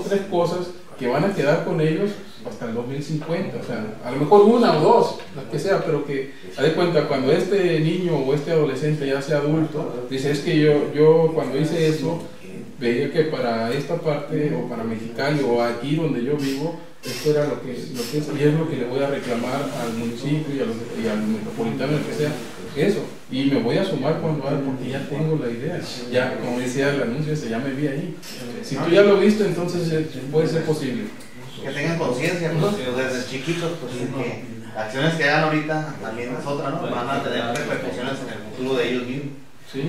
3 cosas que van a quedar con ellos hasta el 2050, o sea, a lo mejor 1 o 2, las que sea, pero que, haz de cuenta, cuando este niño o este adolescente ya sea adulto, dice, es que yo cuando hice eso, veía que para esta parte, o para Mexicali, o aquí donde yo vivo, esto era lo que es, y es lo que le voy a reclamar al municipio y al metropolitano, el que sea, eso, y me voy a sumar cuando haga, porque ya tengo la idea, ya, como decía el anuncio, ya me vi ahí. Si tú ya lo viste, entonces puede ser posible. Que tengan conciencia, pues, desde chiquitos, pues, que acciones que hagan ahorita también es otra, ¿no? Van a tener repercusiones en el futuro de ellos mismos. Sí,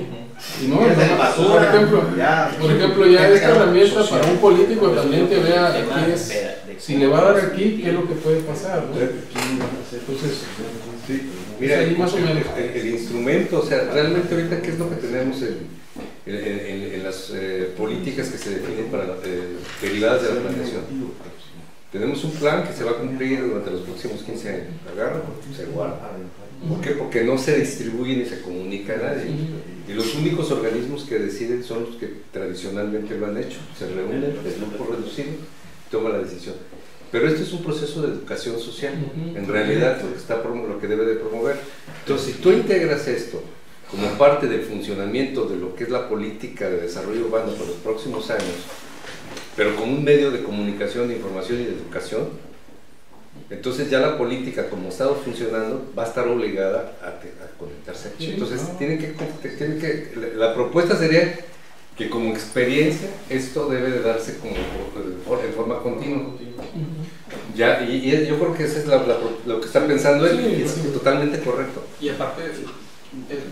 y no, basura, por ejemplo, ya esta herramienta para un político también que vea qué es, si le va a dar aquí, qué es lo que puede pasar, ¿no? Entonces, sí, mira, ahí más o menos. El instrumento, o sea, realmente ahorita qué es lo que tenemos en las políticas que se definen para derivadas de la planeación. Tenemos un plan que se va a cumplir durante los próximos 15 años. Agarra, se guarda. ¿Por qué? Porque no se distribuye ni se comunica a nadie. Y los únicos organismos que deciden son los que tradicionalmente lo han hecho. Se reúnen, el grupo reducido, toma la decisión. Pero esto es un proceso de educación social. En realidad, lo que debe de promover. Entonces, si tú integras esto como parte del funcionamiento de lo que es la política de desarrollo urbano para los próximos años, pero como un medio de comunicación, de información y de educación, entonces ya la política como está funcionando va a estar obligada a conectarse aquí. Entonces la propuesta sería que como experiencia esto debe de darse como en forma continua. Ya, y yo creo que eso es lo que está pensando él, y es totalmente correcto. Y aparte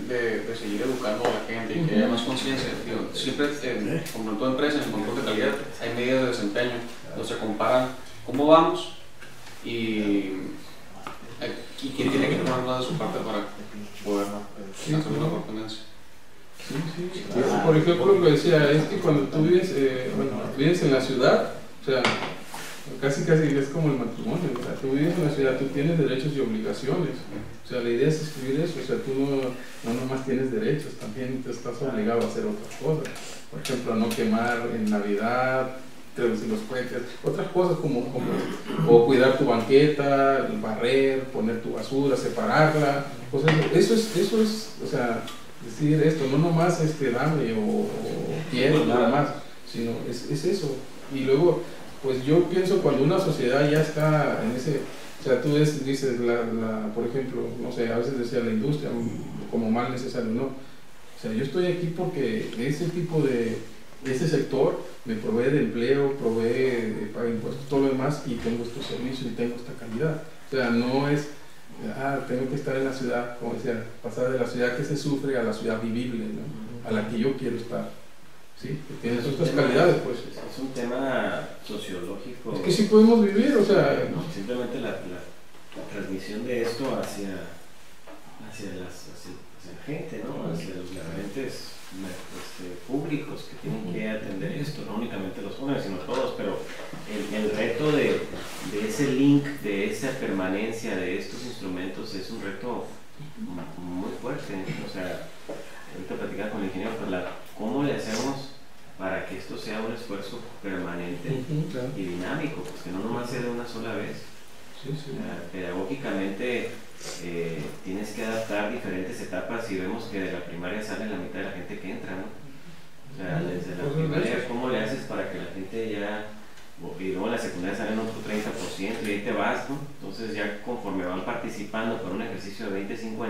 de seguir educando a la gente y que haya más conciencia, siempre, como en toda empresa, en el control de calidad, hay medidas de desempeño, donde se comparan cómo vamos y quién tiene que tomar más de su parte para poder hacer una mejor tendencia. Por ejemplo, lo que decía es que cuando tú vives, vives en la ciudad, o sea, casi es como el matrimonio, o sea, tú vives en la ciudad, tú tienes derechos y obligaciones, o sea, la idea es escribir eso, o sea, tú no nomás tienes derechos, también te estás obligado a hacer otras cosas, por ejemplo, a no quemar en Navidad, reducir los cohetes, otras cosas o cuidar tu banqueta, barrer, poner tu basura, separarla, pues eso es, o sea, decir esto, no nomás dame o quiero, nada más, sino es eso, y luego, pues yo pienso cuando una sociedad ya está en ese, o sea, tú dices, por ejemplo, no sé, a veces decía la industria, como mal necesario, no, o sea, yo estoy aquí porque ese tipo ese sector me provee de empleo, provee de pagar impuestos, todo lo demás, y tengo estos servicios y tengo esta calidad, o sea, no es, tengo que estar en la ciudad, como decía, pasar de la ciudad que se sufre a la ciudad vivible, ¿no? A la que yo quiero estar. Sí, que tiene estas calidades, pues. Es un tema sociológico. Es que sí podemos vivir, o sea. Simplemente la transmisión de esto hacia la gente, ¿no? Hacia los diferentes públicos que tienen que atender esto, no únicamente los jóvenes, sino todos, pero el reto de ese link, de esa permanencia de estos instrumentos es un reto muy fuerte. O sea, ahorita platicaba con el ingeniero, pues ¿cómo le hacemos para que esto sea un esfuerzo permanente y dinámico? Pues que no nomás sea de una sola vez. Pedagógicamente tienes que adaptar diferentes etapas y vemos que de la primaria sale la mitad de la gente que entra, ¿no? O sea, desde la primaria, ¿cómo le haces para que la gente ya, y luego en la secundaria salen otro 30% y ahí te vas, ¿no? Entonces ya conforme van participando por un ejercicio de 20-50,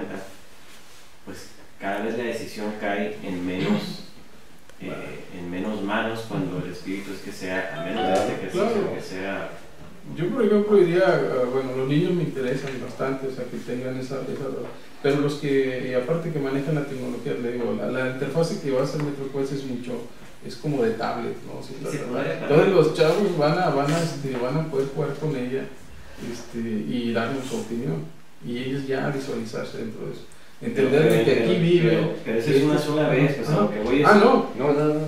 pues cada vez la decisión cae en menos manos cuando el espíritu es que sea, a menos de este ejercicio, que sea. Yo, por ejemplo, diría, bueno, los niños me interesan bastante, o sea, que tengan esa pero los que, y aparte que manejan la tecnología, le digo, la interfase que va a hacer MetroQuest es como de tablet, ¿no? Sí, entonces los chavos van a poder jugar con ella y darnos su opinión, y ellos ya visualizarse dentro de eso. Entender que aquí vive. Pero eso es una sola vez, pues a lo que voy es. No.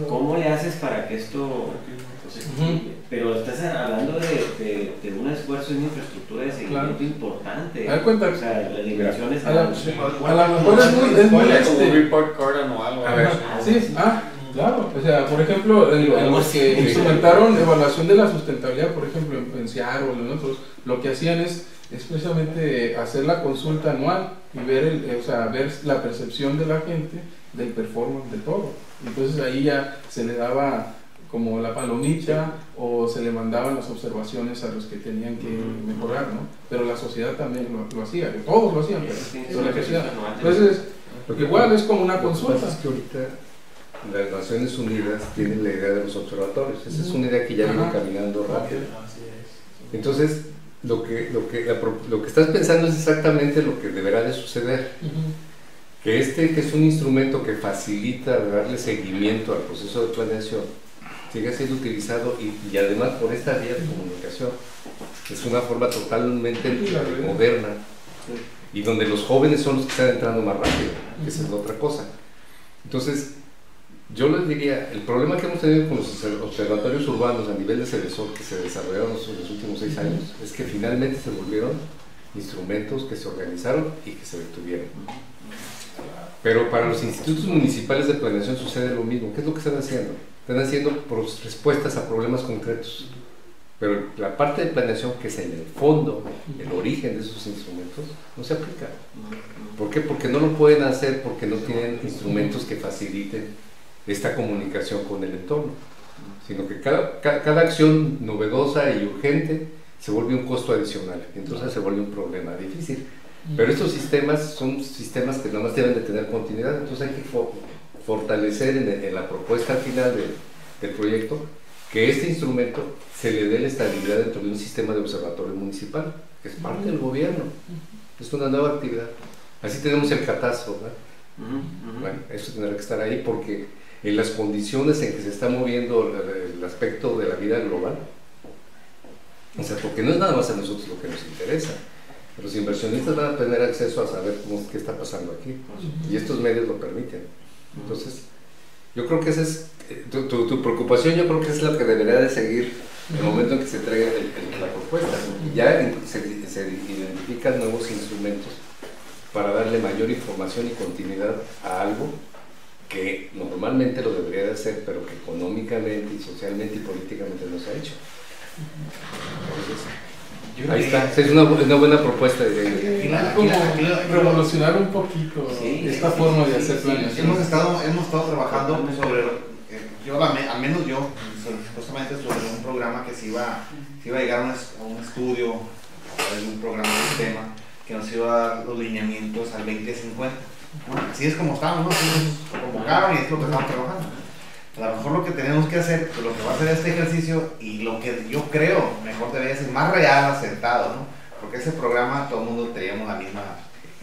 ¿Cómo le haces para que esto pero estás hablando de un esfuerzo en infraestructura de seguimiento importante. ¿Te das cuenta? O sea, las dimensiones. A lo mejor es muy como report card anual. Sí, Claro, o sea, por ejemplo, en los que instrumentaron evaluación de la sustentabilidad, por ejemplo, en Seattle o en otros, lo que hacían es precisamente hacer la consulta anual y ver, ver la percepción de la gente del performance de todo. Entonces ahí ya se le daba como la palomita o se le mandaban las observaciones a los que tenían que mejorar, ¿no? Pero la sociedad también lo hacía, todos lo hacían, pero la sociedad. Entonces, igual es como una consulta. Es que ahorita las Naciones Unidas tienen la idea de los observatorios. Esa es una idea que ya viene caminando rápido. Entonces, lo que estás pensando es exactamente lo que deberá de suceder. Que es un instrumento que facilita darle seguimiento al proceso de planeación, siga siendo utilizado y además por esta vía de comunicación. Es una forma totalmente moderna y donde los jóvenes son los que están entrando más rápido. Esa es la otra cosa. Entonces, yo les diría, el problema que hemos tenido con los observatorios urbanos a nivel de CEDESOR que se desarrollaron en los últimos 6 años es que finalmente se volvieron instrumentos que se organizaron y que se detuvieron. Pero para los institutos municipales de planeación sucede lo mismo. ¿Qué es lo que están haciendo? Están haciendo respuestas a problemas concretos. Pero la parte de planeación, que es en el fondo, el origen de esos instrumentos, no se aplica. ¿Por qué? Porque no lo pueden hacer porque no tienen instrumentos que faciliten esta comunicación con el entorno, sino que cada acción novedosa y urgente se vuelve un costo adicional, entonces se vuelve un problema difícil. Pero estos sistemas son sistemas que nada más deben de tener continuidad, entonces hay que fortalecer en la propuesta final del proyecto que este instrumento se le dé la estabilidad dentro de un sistema de observatorio municipal, que es parte del gobierno, es una nueva actividad. Así tenemos el catastro, ¿verdad? Bueno, eso tendrá que estar ahí porque en las condiciones en que se está moviendo el aspecto de la vida global, o sea, porque no es nada más a nosotros lo que nos interesa, los inversionistas van a tener acceso a saber qué está pasando aquí y estos medios lo permiten. Entonces, yo creo que esa es tu preocupación, yo creo que es la que debería de seguir el momento en que se entregue la propuesta. Ya se identifican nuevos instrumentos para darle mayor información y continuidad a algo que normalmente lo debería de hacer, pero que económicamente y socialmente y políticamente no se ha hecho. Entonces, ahí está, es una buena propuesta. Como revolucionar un poquito esta forma de hacer planeación. Hemos estado trabajando sobre, al menos yo, supuestamente sobre un programa que se iba a llegar a un estudio, un programa de sistema que nos iba a dar los lineamientos al 2050. Bueno, así es como estamos, ¿no? Así nos convocaron y es lo que estamos trabajando. A lo mejor lo que tenemos que hacer, lo que va a hacer este ejercicio y lo que yo creo mejor debería ser más real, acertado, ¿no? Porque ese programa todo el mundo teníamos la misma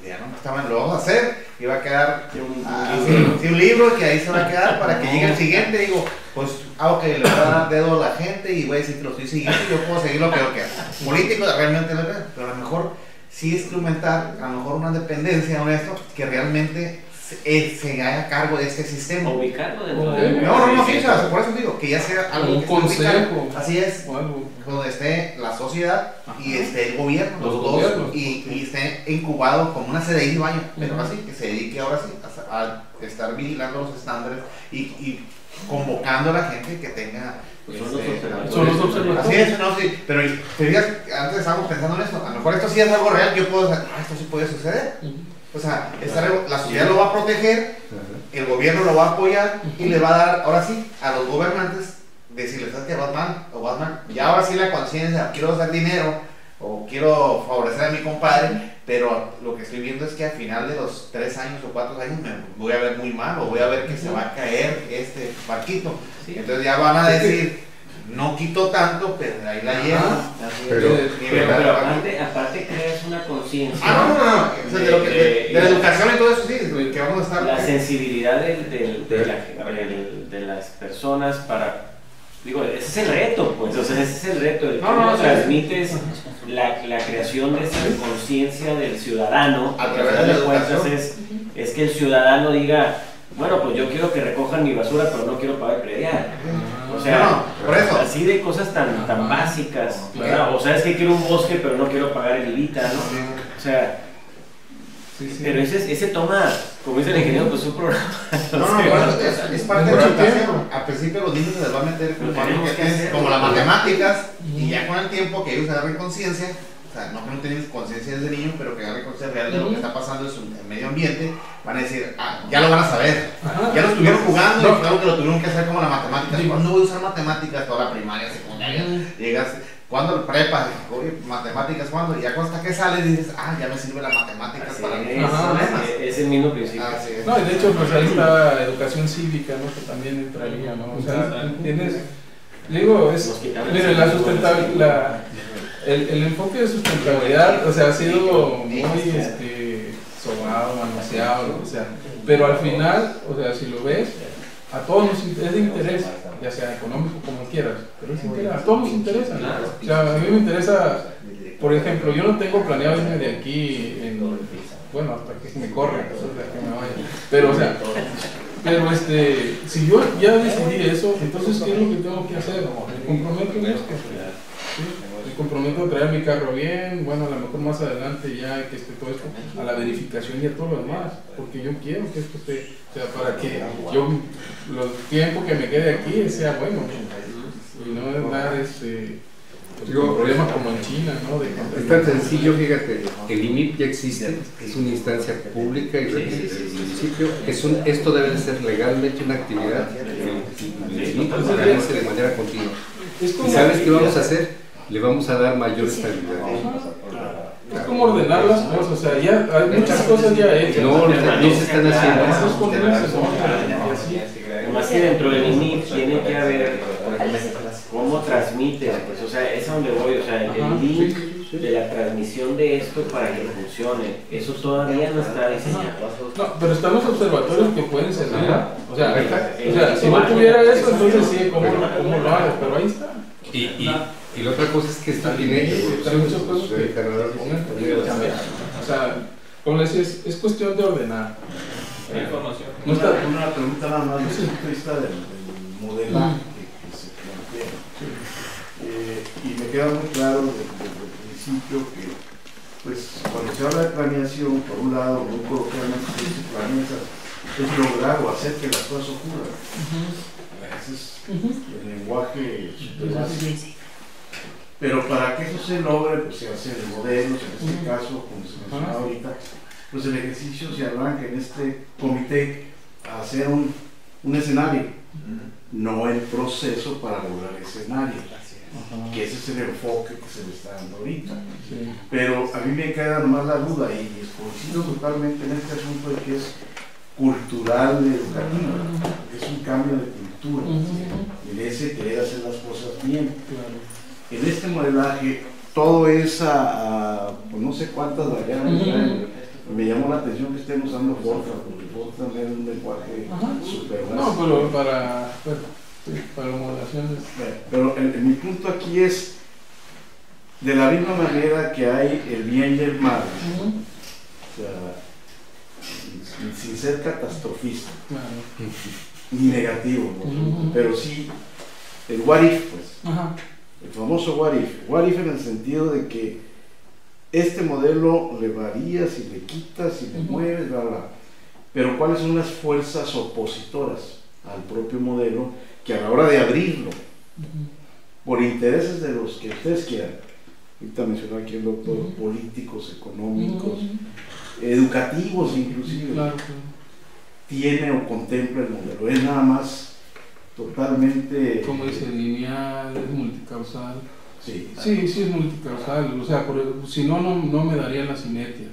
idea, ¿no? Lo vamos a hacer y va a quedar un libro que ahí se va a quedar para que llegue el siguiente. Digo, pues, ok, le voy a dar dedo a la gente y voy a decir que lo estoy siguiendo y yo puedo seguir lo que yo quiera. Político realmente lo veo, pero a lo mejor sí instrumentar a lo mejor una dependencia o esto que realmente se haga cargo de este sistema. Ubicarlo dentro No, sí, por eso digo, que ya sea algo un que consejo. Así es, donde esté la sociedad y esté el gobierno, los dos, y esté incubado como una CDI, vaya, pero así, que se dedique ahora sí a estar vigilando los estándares y convocando a la gente que tenga. Son los observatorios. Así es, no, sí, pero antes estábamos pensando en esto, a lo mejor esto sí es algo real, yo puedo decir, esto sí puede suceder. O sea, la sociedad lo va a proteger, el gobierno lo va a apoyar y le va a dar, ahora sí, a los gobernantes, decirles, ¿sabes qué, Batman? Ya ahora sí la conciencia, quiero hacer dinero o quiero favorecer a mi compadre, pero lo que estoy viendo es que al final de los 3 años o 4 años me voy a ver muy mal o voy a ver que se va a caer este barquito. Entonces ya van a decir, no quito tanto, pero ahí la llevo. Pero aparte creas una conciencia. No. O sea, de la educación y todo eso, sí, que vamos a estar. La sensibilidad de las personas para. Digo, ese es el reto, pues. O sea, ese es el reto. ¿Cómo transmites la creación de esa conciencia del ciudadano? A través de la educación. Es que el ciudadano diga, bueno, pues yo quiero que recojan mi basura, pero no quiero pagar predial. O sea, por eso. Así de cosas tan básicas. O sea, es que quiero un bosque, pero no quiero pagar el IVA, ¿no? O sea, Sí, sí. Pero ese toma, como dice el ingeniero, pues un programa. Es parte de la educación. Al principio los niños se les va a meter como las matemáticas, y ya con el tiempo que ellos agarren conciencia, o sea, no que no tienen conciencia desde niño, pero que agarren conciencia real de lo que está pasando en su medio ambiente, van a decir, ya lo van a saber. Ya lo estuvieron jugando y claro que lo tuvieron que hacer como las matemáticas. ¿Cuándo voy a usar matemáticas? Toda la primaria, secundaria, llegas. ¿Cuándo prepa? Oye, matemáticas, ¿cuándo? Y ya hasta que sales dices, ya me sirve las matemáticas para mí. Es el mismo principio. No, y de hecho, pues ahí está educación cívica, ¿no? Que también entraría, ¿no? O sea, tienes, digo, mire, la sustentabilidad, el enfoque de sustentabilidad, o sea, ha sido muy, sobado, manoseado, lo que sea. Pero al final, o sea, si lo ves, a todos nos es de interés, ya sea económico, como quieras, pero es interés, a todos nos interesa, ¿no? O sea, a mí me interesa, por ejemplo, yo no tengo planeado irme de aquí, bueno, hasta que me corren, hasta que me vaya, pero, o sea, si yo ya decidí eso, entonces, ¿qué es lo que tengo que hacer? Me comprometo en esto, ¿sí? Me comprometo a traer mi carro bien, bueno, a lo mejor más adelante ya que esté todo esto, a la verificación y a todo lo demás, porque yo quiero que esto esté, o sea, para que yo, los tiempos que me quede aquí sea bueno, y no dar problemas como en China, ¿no? Es tan sencillo, fíjate, el IMIP ya existe, es una instancia pública y del municipio, esto debe de ser legalmente una actividad que el IMIP realice de manera continua. ¿Y sabes qué vamos a hacer? Le vamos a dar mayor estabilidad. Es como ordenar las cosas, o sea, ya hay muchas cosas ya hechas. No se están haciendo. Eso es ponerse, Además que dentro del INIP tiene que haber, por ejemplo, cómo transmite, pues, o sea, es a donde voy, o sea, el link de la transmisión de esto para que funcione, eso todavía no está diseñado. No, pero están los observatorios que pueden servir. O sea, si no tuviera eso, entonces sí, ¿cómo lo hago? Pero ahí está. Y la otra cosa es que esto tiene muchas cosas que o sea, como les decía, es cuestión de ordenar. Una pregunta nada más desde el punto de vista del modelaje que se plantea. Y me queda muy claro desde el principio que, pues, cuando se habla de planeación, por un lado, muy coloquialmente se planea es lograr o hacer que las cosas ocurran. Ese es el lenguaje super básico. Pero para que eso se logre, pues se hacen modelos, en este caso, como se mencionaba ahorita, pues el ejercicio se arranca en este comité a hacer un escenario, no el proceso para lograr el escenario, que ese es el enfoque que se le está dando ahorita. Pero a mí me queda nomás la duda, y coincido totalmente en este asunto de que es cultural educativo, que es un cambio de cultura, en ese querer hacer las cosas bien. En este modelaje todo es pues no sé cuántas variables. Me llamó la atención que estén usando Fortran, porque Fortran es un lenguaje súper básico. No, pero para modelaciones. Pero mi punto aquí es, de la misma manera que hay el bien y el mal, o sea, sin ser catastrofista, ni negativo, pero sí el what if, pues. El famoso what if en el sentido de que este modelo le varía, si le quitas, si le mueves, bla, bla. Pero ¿cuáles son las fuerzas opositoras al propio modelo que a la hora de abrirlo, por intereses de los que ustedes quieran, ahorita mencionó aquí el doctor, políticos, económicos, educativos inclusive, tiene o contempla el modelo? Es nada más totalmente, como dice, lineal, es multicausal. Sí, es multicausal, o sea, si no me darían las inercias.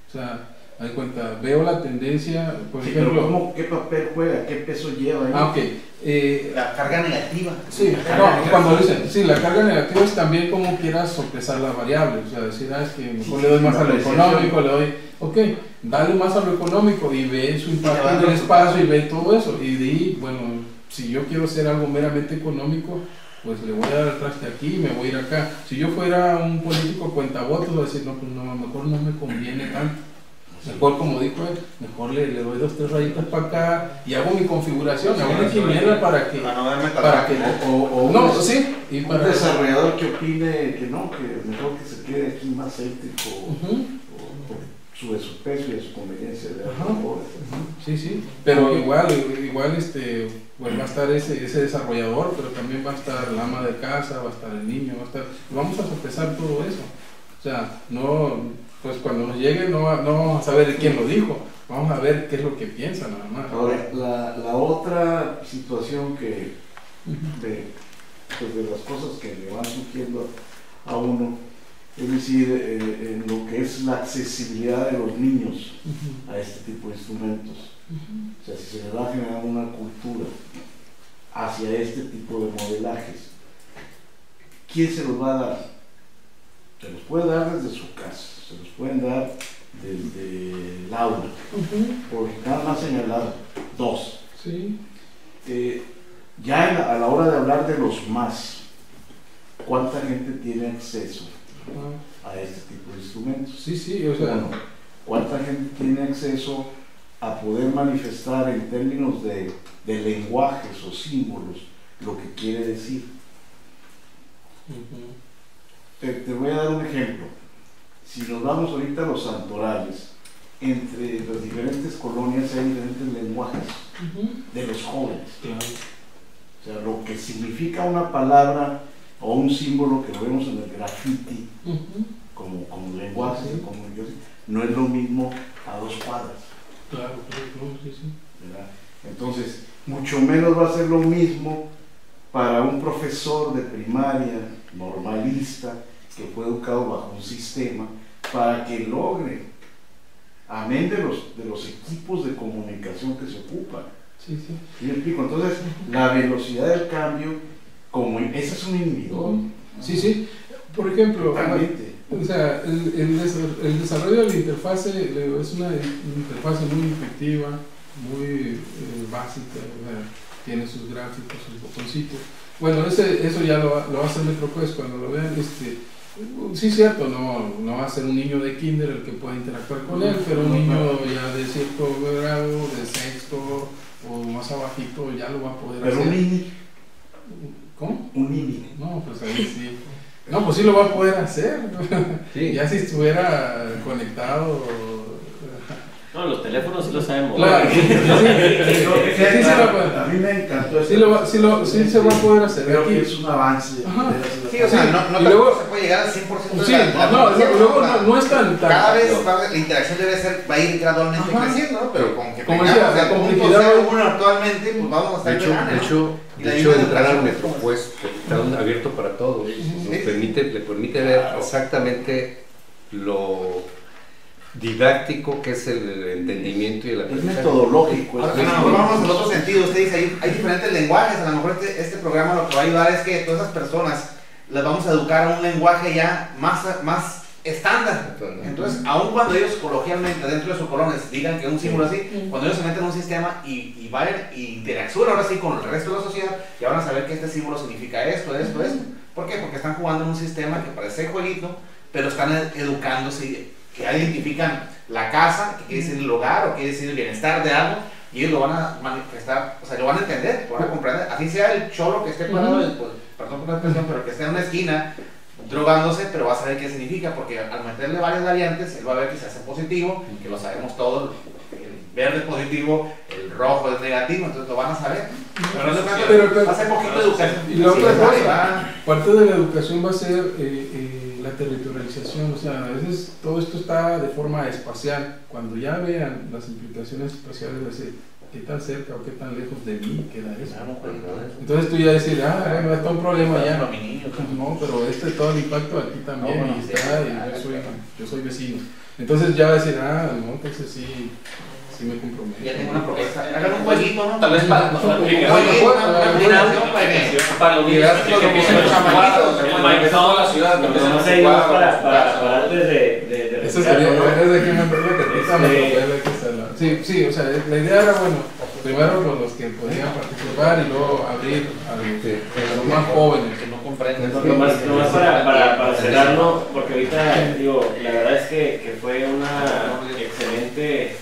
O sea, hay cuenta, veo la tendencia, por ejemplo. ¿Qué papel juega? ¿Qué peso lleva ahí? La carga negativa. Sí, cuando dicen, la carga negativa es también como quieras sopesar las variables, o sea, decir, es que mejor le doy más a lo económico, dale más a lo económico y ve su impacto en el espacio y ve todo eso. Y de ahí, bueno, si yo quiero hacer algo meramente económico, pues le voy a dar el traste aquí y me voy a ir acá. Si yo fuera un político cuentavotos, voy a decir, mejor no me conviene tanto. Mejor, como dijo él, mejor le doy 2 o 3 rayitas para acá y hago mi configuración, hago una quiniela para que... Y para un desarrollador que opine que no, que mejor que se quede aquí más céntrico, sube su peso y de su conveniencia de Ajá. favor. Sí, sí, pero igual pues va a estar ese desarrollador, pero también va a estar el ama de casa, va a estar el niño, vamos a sopesar todo eso. O sea, no, pues cuando nos llegue no vamos a saber quién lo dijo, vamos a ver qué es lo que piensa nada más. Ahora, la otra situación que de las cosas que le van surgiendo a uno, es decir, en lo que es la accesibilidad de los niños a este tipo de instrumentos. O sea, si se les va a generar una cultura hacia este tipo de modelajes, ¿quién se los va a dar? Se los puede dar desde su casa, se los pueden dar desde el aula, por nada más señalar dos. Sí. Ya a la hora de hablar de los más, ¿cuánta gente tiene acceso a este tipo de instrumentos? Sí, sí, o sea, Bueno, ¿cuánta gente tiene acceso a poder manifestar en términos de lenguajes o símbolos lo que quiere decir? Te voy a dar un ejemplo. Si nos vamos ahorita a los santorales, entre las diferentes colonias hay diferentes lenguajes de los jóvenes. claro. O sea, lo que significa una palabra o un símbolo que lo vemos en el graffiti como lenguaje, no es lo mismo a 2 cuadras. Claro, sí, sí. ¿Verdad? Entonces, mucho menos va a ser lo mismo para un profesor de primaria normalista que fue educado bajo un sistema para que logre, amén de los equipos de comunicación que se ocupan. Sí, sí. ¿Sí me explico? Entonces, la velocidad del cambio, como ese es un inhibidor. Sí, sí. Por ejemplo, Totalmente. o sea, el desarrollo de la interfase es una interfase muy intuitiva, muy básica, o sea, tiene sus gráficos, sus botoncitos. Bueno, eso ya lo va a hacer MetroQuest cuando lo vean. Sí, es cierto, no va a ser un niño de kinder el que pueda interactuar con él, pero un niño ya de cierto grado, de sexto o más abajito, ya lo va a poder Pero hacer. un mini. ¿Cómo? Un mini. No, pues ahí sí. No, pues sí lo va a poder hacer. Sí. Ya si estuviera conectado. No, los teléfonos sí lo sabemos. Claro, sí, A mí me encantó sí se va a poder hacer. Creo Aquí. que es un avance. Ajá. Sí, o sea, no y luego- se puede llegar al 100% Sí, de la luego no es tan. cada vez la interacción va a ir gradualmente Ajá. creciendo, ¿no? Pero con que Como tengamos decía, la el punto complejidad 0,1 actualmente, pues vamos a estar De hecho, entrar al MetroQuest está abierto para todos. Le permite ver exactamente lo didáctico que es el entendimiento y el Es aprendizaje. metodológico. Ahora, vamos en otro sentido. Usted dice, hay diferentes lenguajes. A lo mejor este programa lo que va a ayudar es que todas esas personas las vamos a educar a un lenguaje ya más estándar. Entonces, aun cuando ellos coloquialmente dentro de sus colonias digan que es un símbolo así, cuando ellos se meten en un sistema y vayan y interactúen ahora sí con el resto de la sociedad, ya van a saber que este símbolo significa esto. ¿Por qué? Porque están jugando en un sistema que parece jueguito, pero están educándose, que ya identifican la casa, que quiere decir el hogar o quiere decir el bienestar de algo, y ellos lo van a manifestar, o sea, lo van a entender, lo van a comprender. Así sea el cholo que esté parado, pues, perdón por la expresión, pero que esté en una esquina drogándose, pero va a saber qué significa, porque al meterle varias variantes, él va a ver que se hace positivo, que lo sabemos todos, el verde es positivo, el rojo es negativo, entonces lo van a saber. Pero va a ser poquito de educación. Y la otra Sí, cosa, parte de la educación va a ser la territorialización, o sea, a veces todo esto está de forma espacial. Cuando ya vean las implicaciones espaciales, va a decir, ¿qué tan cerca o qué tan lejos de mí queda eso? Entonces tú ya decir, bueno, está un problema ya. No, pero todo el impacto aquí también, y está, y yo soy vecino. Entonces ya va a decir, no, entonces sí me comprometo. Ya tengo una propuesta. Hagan un jueguito, ¿no? Tal vez para una combinación para los niños que empiecen a jugar en toda la ciudad, que empiecen No a sé, jugar para antes de Eso sería, es de que me Sí, o sea, la idea era, bueno, primero con los que podían participar y luego abrir a los más jóvenes. que no comprenden. Nomás para cerrarlo, porque ahorita digo, la verdad es que fue una excelente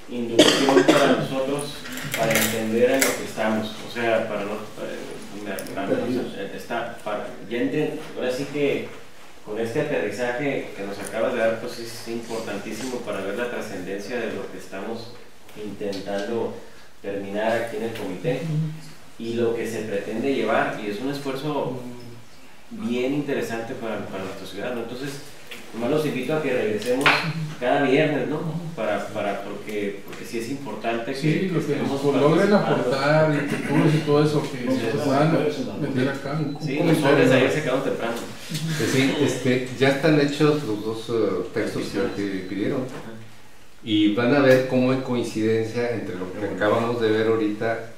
inducción para nosotros para entender en lo que estamos, o sea, para no, ya entiendo, ahora sí que con este aterrizaje que nos acabas de dar, pues es importantísimo para ver la trascendencia de lo que estamos intentando terminar aquí en el comité y lo que se pretende llevar, y es un esfuerzo bien interesante para nuestra ciudad, ¿no? Entonces, nomás los invito a que regresemos cada viernes, ¿no? Porque sí es importante que, sí, que los que estemos nos logren participando. aportar y todo eso que se puedan meter acá. Sí, los jóvenes ayer se quedaron temprano. Pues sí, ya están hechos los dos textos que pidieron. Y van a ver cómo hay coincidencia entre lo que acabamos de ver ahorita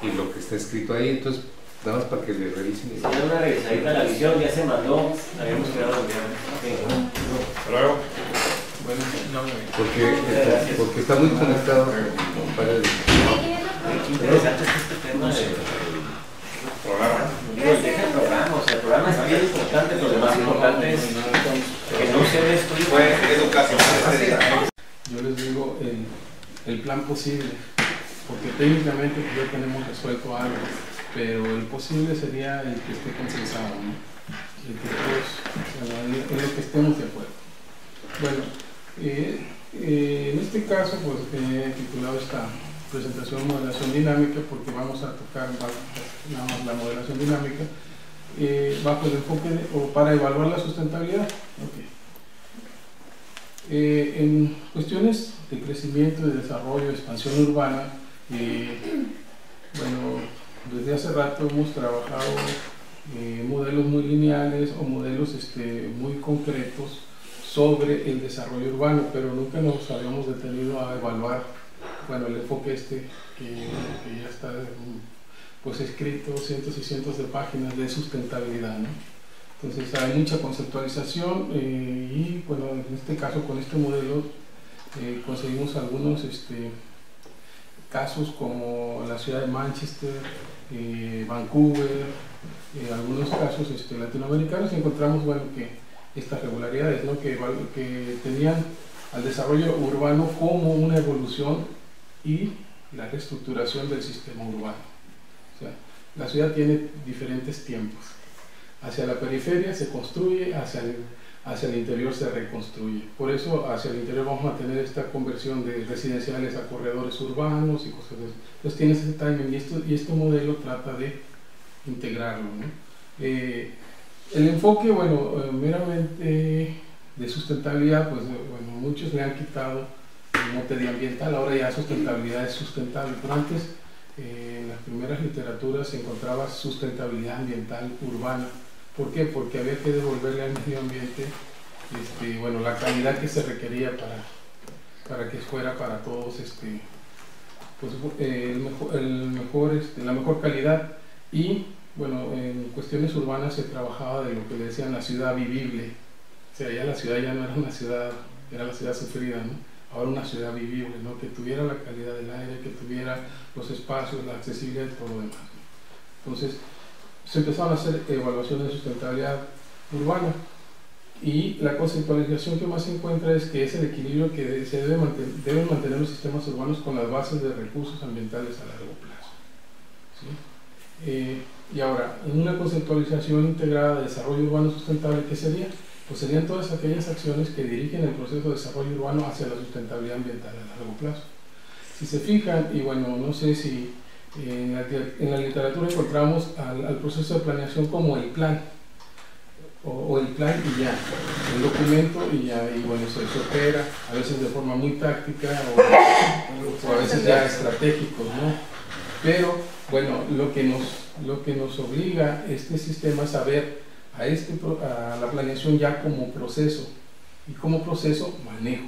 y lo que está escrito ahí. Entonces, nada más para que le revisen. Si dan una revisadita a la visión, ya se mandó, habíamos quedado el viernes. Claro. Bueno, no, Porque está muy conectado con varias. Qué interesante es este tema de programa. Deja el programa, o sea, el programa es bien importante, pero lo más importante es que no se destruya. Fue educación. yo les digo el plan posible, porque técnicamente pues, ya tenemos resuelto algo, pero el posible sería el que esté consensado, ¿no? El que todos, en lo que estemos de acuerdo. Bueno, en este caso pues he titulado esta presentación modelación dinámica porque vamos a tocar nada más la modelación dinámica bajo el enfoque o para evaluar la sustentabilidad. Okay. En cuestiones de crecimiento, de desarrollo, expansión urbana, bueno, desde hace rato hemos trabajado modelos muy lineales o modelos muy concretos sobre el desarrollo urbano, pero nunca nos habíamos detenido a evaluar, bueno, el enfoque que ya está pues escrito cientos y cientos de páginas de sustentabilidad, ¿no? Entonces hay mucha conceptualización y bueno, en este caso con este modelo conseguimos algunos casos como la ciudad de Manchester, Vancouver, algunos casos latinoamericanos, y encontramos bueno, que estas regularidades, ¿no? que tenían al desarrollo urbano como una evolución y la reestructuración del sistema urbano. O sea, la ciudad tiene diferentes tiempos. Hacia la periferia se construye, hacia el interior se reconstruye. Por eso hacia el interior vamos a tener esta conversión de residenciales a corredores urbanos y cosas de eso. Entonces tiene ese timing y este modelo trata de integrarlo, ¿no? El enfoque, bueno, meramente de sustentabilidad, pues bueno, muchos le han quitado el mote de ambiental, ahora ya sustentabilidad es sustentable, pero antes en las primeras literaturas se encontraba sustentabilidad ambiental urbana. ¿Por qué? Porque había que devolverle al medio ambiente bueno, la calidad que se requería para que fuera para todos pues, la mejor calidad. Y bueno, en cuestiones urbanas se trabajaba de lo que le decían la ciudad vivible. O sea, ya la ciudad ya no era una ciudad, era la ciudad sufrida, ¿no? Ahora una ciudad vivible, ¿no? Que tuviera la calidad del aire, que tuviera los espacios, la accesibilidad y todo lo demás, ¿no? Entonces, se empezaron a hacer evaluaciones de sustentabilidad urbana y la conceptualización que más se encuentra es que es el equilibrio que se deben mantener los sistemas urbanos con las bases de recursos ambientales a largo plazo, ¿sí? Y ahora, en una conceptualización integrada de desarrollo urbano sustentable, ¿qué sería? Pues serían todas aquellas acciones que dirigen el proceso de desarrollo urbano hacia la sustentabilidad ambiental a largo plazo. Si se fijan, y bueno, no sé si en la literatura encontramos al proceso de planeación como el plan, o el plan y ya, el documento y ya, y bueno, se opera, a veces de forma muy táctica o a veces ya estratégicos, ¿no? Pero bueno, lo que nos obliga este sistema es a ver a la planeación ya como proceso, y como proceso manejo.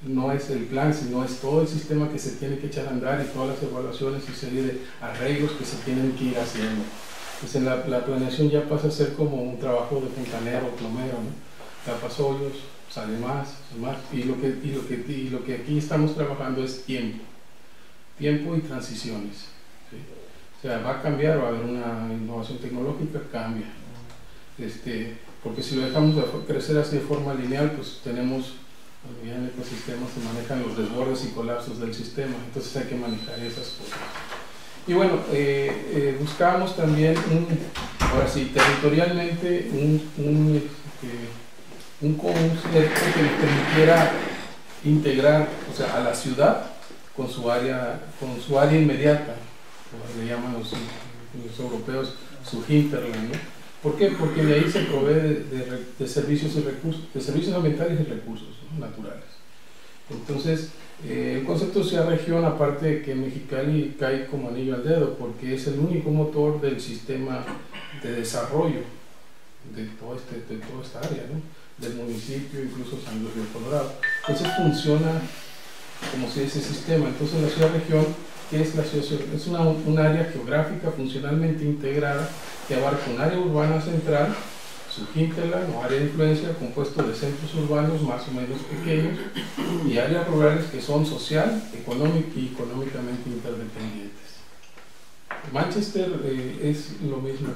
No es el plan, sino es todo el sistema que se tiene que echar a andar y todas las evaluaciones y serie de arreglos que se tienen que ir haciendo. Pues la planeación ya pasa a ser como un trabajo de fontanero, plomero, ¿no? Tapas hoyos, sale más, y lo que aquí estamos trabajando es tiempo y transiciones, ¿sí? O sea, va a cambiar, va a haber una innovación tecnológica, cambia. Porque si lo dejamos de crecer así de forma lineal, pues tenemos, ya en el ecosistema se manejan los desbordes y colapsos del sistema, entonces hay que manejar esas cosas. Y bueno, buscamos también, ahora sí, territorialmente, un concepto que les permitiera integrar, o sea, a la ciudad con su área inmediata, como le llaman los europeos, su hinterland, ¿no? ¿Por qué? Porque de ahí se provee de servicios y recursos, de servicios ambientales y recursos, ¿no?, naturales. Entonces, el concepto de ciudad-región, aparte de que Mexicali cae como anillo al dedo, porque es el único motor del sistema de desarrollo de toda esta área, ¿no?, del municipio, incluso San Luis del Colorado. Entonces funciona como si ese sistema. Entonces la ciudad-región, ¿qué es la ciudad? Es un área geográfica funcionalmente integrada que abarca un área urbana central, su hinterland o área de influencia compuesto de centros urbanos más o menos pequeños y áreas rurales que son social, económica y económicamente interdependientes. Manchester es lo mismo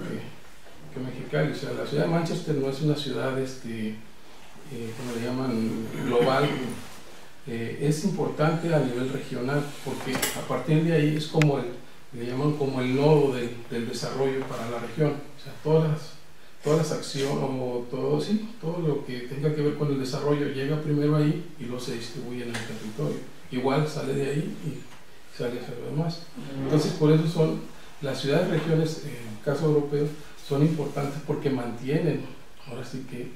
que Mexicali, o sea, la ciudad de Manchester no es una ciudad, como le llaman, global, es importante a nivel regional, porque a partir de ahí es como le llaman como el nodo del desarrollo para la región, o sea, todas las acciones, o todo lo que tenga que ver con el desarrollo llega primero ahí y luego se distribuye en el territorio, igual sale de ahí y sale hacia lo demás. Entonces por eso son las ciudades-regiones, en el caso europeo, son importantes porque mantienen, ahora sí que,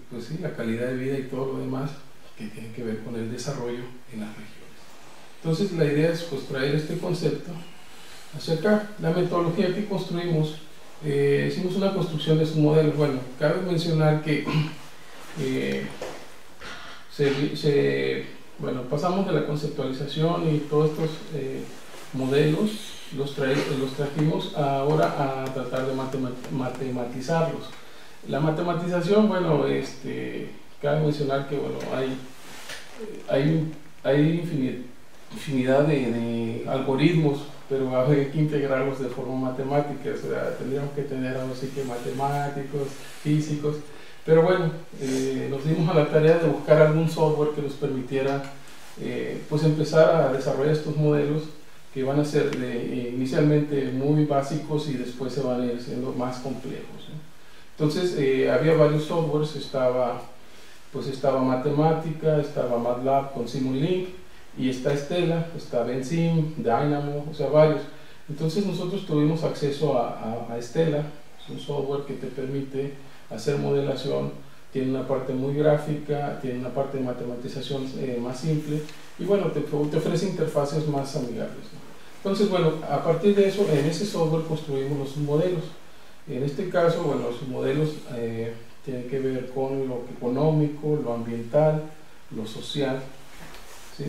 pues sí, la calidad de vida y todo lo demás que tiene que ver con el desarrollo en las regiones. Entonces la idea es pues traer este concepto hacia acá. La metodología que construimos, hicimos una construcción de su modelo. Bueno, cabe mencionar que pasamos de la conceptualización y todos estos modelos los trajimos ahora a tratar de matematizarlos. La matematización, bueno, cabe mencionar que bueno, hay infinidad de algoritmos, pero hay que integrarlos de forma matemática, o sea, tendríamos que tener ahora sí que matemáticos, físicos, pero bueno, nos dimos a la tarea de buscar algún software que nos permitiera pues empezar a desarrollar estos modelos que van a ser inicialmente muy básicos y después se van a ir siendo más complejos, ¿no? Entonces había varios softwares, estaba Matemática, estaba MATLAB con Simulink, y está Stella, está Benzim, Dynamo, o sea, varios. Entonces nosotros tuvimos acceso a Stella, es un software que te permite hacer modelación, tiene una parte muy gráfica, tiene una parte de matematización más simple, y bueno, te ofrece interfaces más amigables, ¿no? Entonces, bueno, a partir de eso, en ese software construimos los modelos. En este caso, bueno, los modelos tienen que ver con lo económico, lo ambiental, lo social, ¿sí?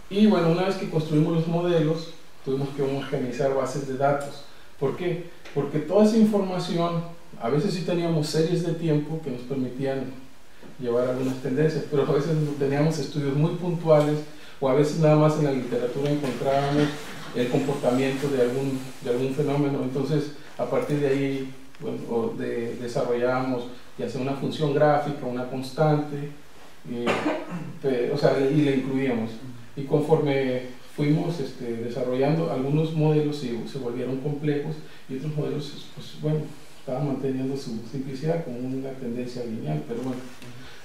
Y bueno, una vez que construimos los modelos, tuvimos que homogeneizar bases de datos. ¿Por qué? Porque toda esa información, a veces sí teníamos series de tiempo que nos permitían llevar algunas tendencias, pero a veces teníamos estudios muy puntuales, o a veces nada más en la literatura encontrábamos el comportamiento de algún fenómeno. Entonces, a partir de ahí, bueno, desarrollábamos ya sea una función gráfica, una constante, o sea, y la incluíamos. Y conforme fuimos desarrollando, algunos modelos se volvieron complejos y otros modelos, pues bueno, estaban manteniendo su simplicidad como una tendencia lineal, pero bueno,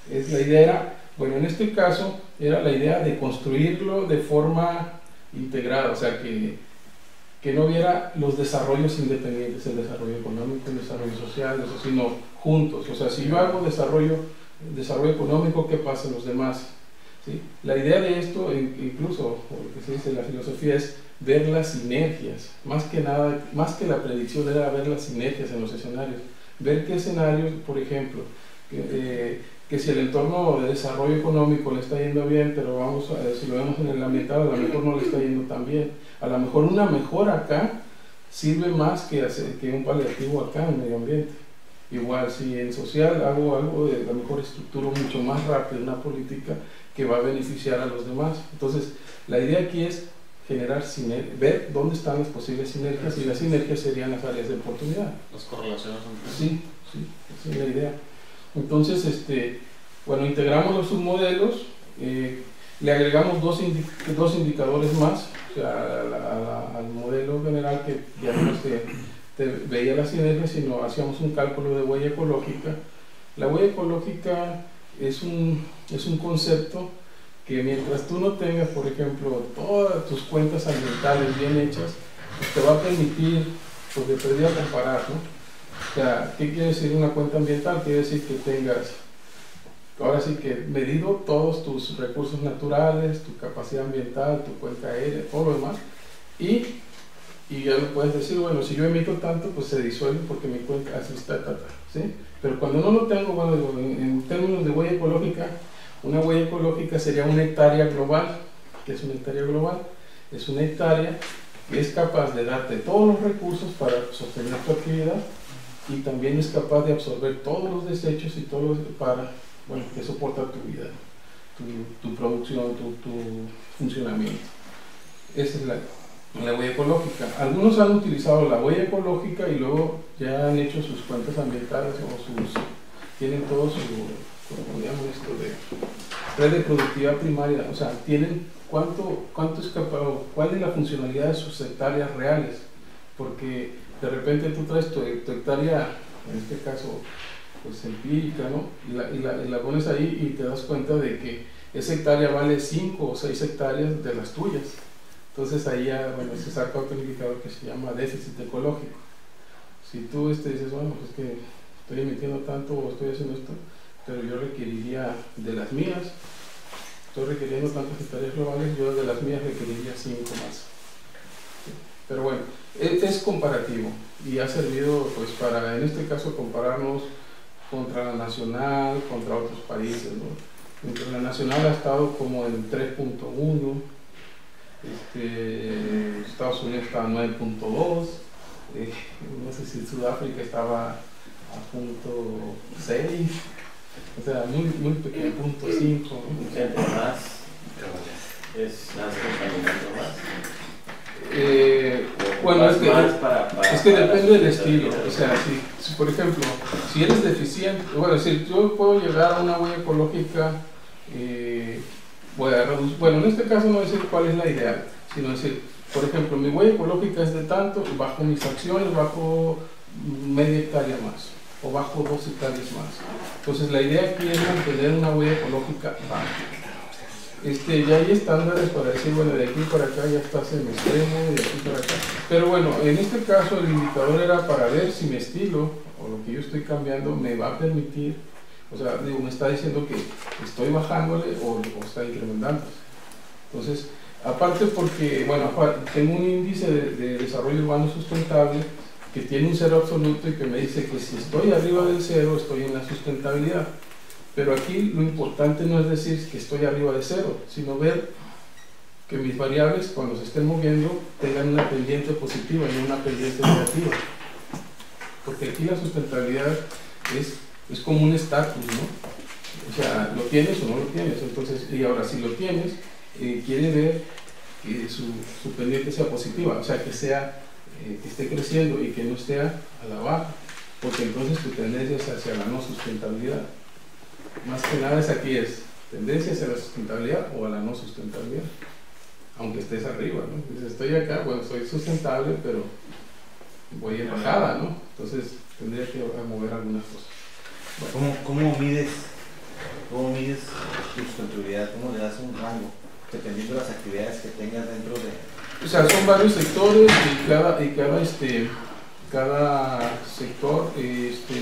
la idea era, bueno, en este caso era la idea de construirlo de forma integrada, o sea, que no hubiera los desarrollos independientes, el desarrollo económico, el desarrollo social, eso, sino juntos. O sea, si yo hago desarrollo económico, ¿qué pasa en los demás? ¿Sí? La idea de esto, incluso, lo que se dice en la filosofía, es ver las sinergias. Más que la predicción era ver las sinergias en los escenarios. Ver qué escenarios, por ejemplo, que si el entorno de desarrollo económico le está yendo bien, pero si lo vemos en el ambiental, a lo mejor no le está yendo tan bien. A lo mejor una mejora acá sirve más que un paliativo acá en medio ambiente. Igual, si en social hago algo, a lo mejor estructuro mucho más rápido una política que va a beneficiar a los demás. Entonces, la idea aquí es generar ver dónde están las posibles sinergias, y las sinergias serían las áreas de oportunidad. Las correlaciones. Sí, esa es la idea. Entonces, bueno, integramos los submodelos, le agregamos dos indicadores más, o sea, al modelo general, que ya no te veía la sinergia, sino hacíamos un cálculo de huella ecológica, La huella ecológica es un concepto que mientras tú no tengas, por ejemplo, todas tus cuentas ambientales bien hechas, pues te va a permitir, pues de perdida comparar, ¿no? O sea, ¿qué quiere decir una cuenta ambiental? Quiere decir que tengas, ahora sí que medido todos tus recursos naturales, tu capacidad ambiental, tu cuenca aérea, todo lo demás, y ya lo puedes decir, bueno, si yo emito tanto, pues se disuelve porque mi cuenca así está, ¿sí? Pero cuando no lo tengo, bueno, en términos de huella ecológica, una huella ecológica sería una hectárea global. ¿Qué es una hectárea global? Es una hectárea que es capaz de darte todos los recursos para sostener tu actividad y también es capaz de absorber todos los desechos y todo para, bueno, que soporta tu vida, tu producción, tu funcionamiento. Esa es la huella ecológica. Algunos han utilizado la huella ecológica y luego ya han hecho sus cuentas ambientales o tienen todo su, como llaman esto, de red de productividad primaria, o sea, tienen cuánto es capaz, cuál es la funcionalidad de sus hectáreas reales, porque de repente tú traes tu hectárea, en este caso, pues empírica, ¿no? Y la pones ahí y te das cuenta de que esa hectárea vale 5 o 6 hectáreas de las tuyas. Entonces ahí ya, bueno, se saca otro indicador que se llama déficit ecológico. Si tú dices, bueno, pues que estoy emitiendo tanto o estoy haciendo esto, pero yo requeriría de las mías, estoy requiriendo tantas hectáreas globales, yo de las mías requeriría 5 más. Pero bueno, es comparativo y ha servido pues para, en este caso, compararnos contra la nacional, contra otros países, ¿no? Mientras la nacional ha estado como en 3.1, Estados Unidos estaba en 9.2, no sé si Sudáfrica estaba a 0.6, o sea, muy pequeño, 0.5. Entre más es más contaminante más. Bueno, es que depende del estilo. vida. O sea, si por ejemplo, si eres deficiente, bueno, si yo puedo llegar a una huella ecológica, voy a reducir, bueno, en este caso no decir cuál es la ideal, sino decir, por ejemplo, mi huella ecológica es de tanto, bajo mis acciones, bajo media hectárea más, o bajo 2 hectáreas más. Entonces, la idea aquí es mantener una huella ecológica baja. Ya hay estándares para decir, bueno, de aquí para acá ya estás en extremo, de aquí para acá. Pero bueno, en este caso el indicador era para ver si mi estilo o lo que yo estoy cambiando me va a permitir, o sea, digo, me está diciendo que estoy bajándole o está incrementando. Entonces, aparte porque, bueno, tengo un índice de desarrollo urbano sustentable que tiene un cero absoluto y que me dice que si estoy arriba del cero estoy en la sustentabilidad. Pero aquí lo importante no es decir que estoy arriba de cero, sino ver que mis variables cuando se estén moviendo tengan una pendiente positiva y no una pendiente negativa. Porque aquí la sustentabilidad es como un estatus, ¿no? O sea, lo tienes o no lo tienes. Entonces, y ahora si lo tienes, quiere ver que su pendiente sea positiva, o sea, que esté creciendo y que no esté a la baja, porque entonces tu tendencia es hacia la no sustentabilidad. Más que nada es tendencia hacia la sustentabilidad o a la no sustentabilidad, aunque estés arriba, ¿no? Entonces, estoy acá, bueno, soy sustentable, pero voy en bajada, ¿no? Entonces tendría que mover algunas cosas. Bueno. ¿Cómo mides tu sustentabilidad? ¿Cómo le das un rango? Dependiendo de las actividades que tengas dentro de... O sea, son varios sectores y cada sector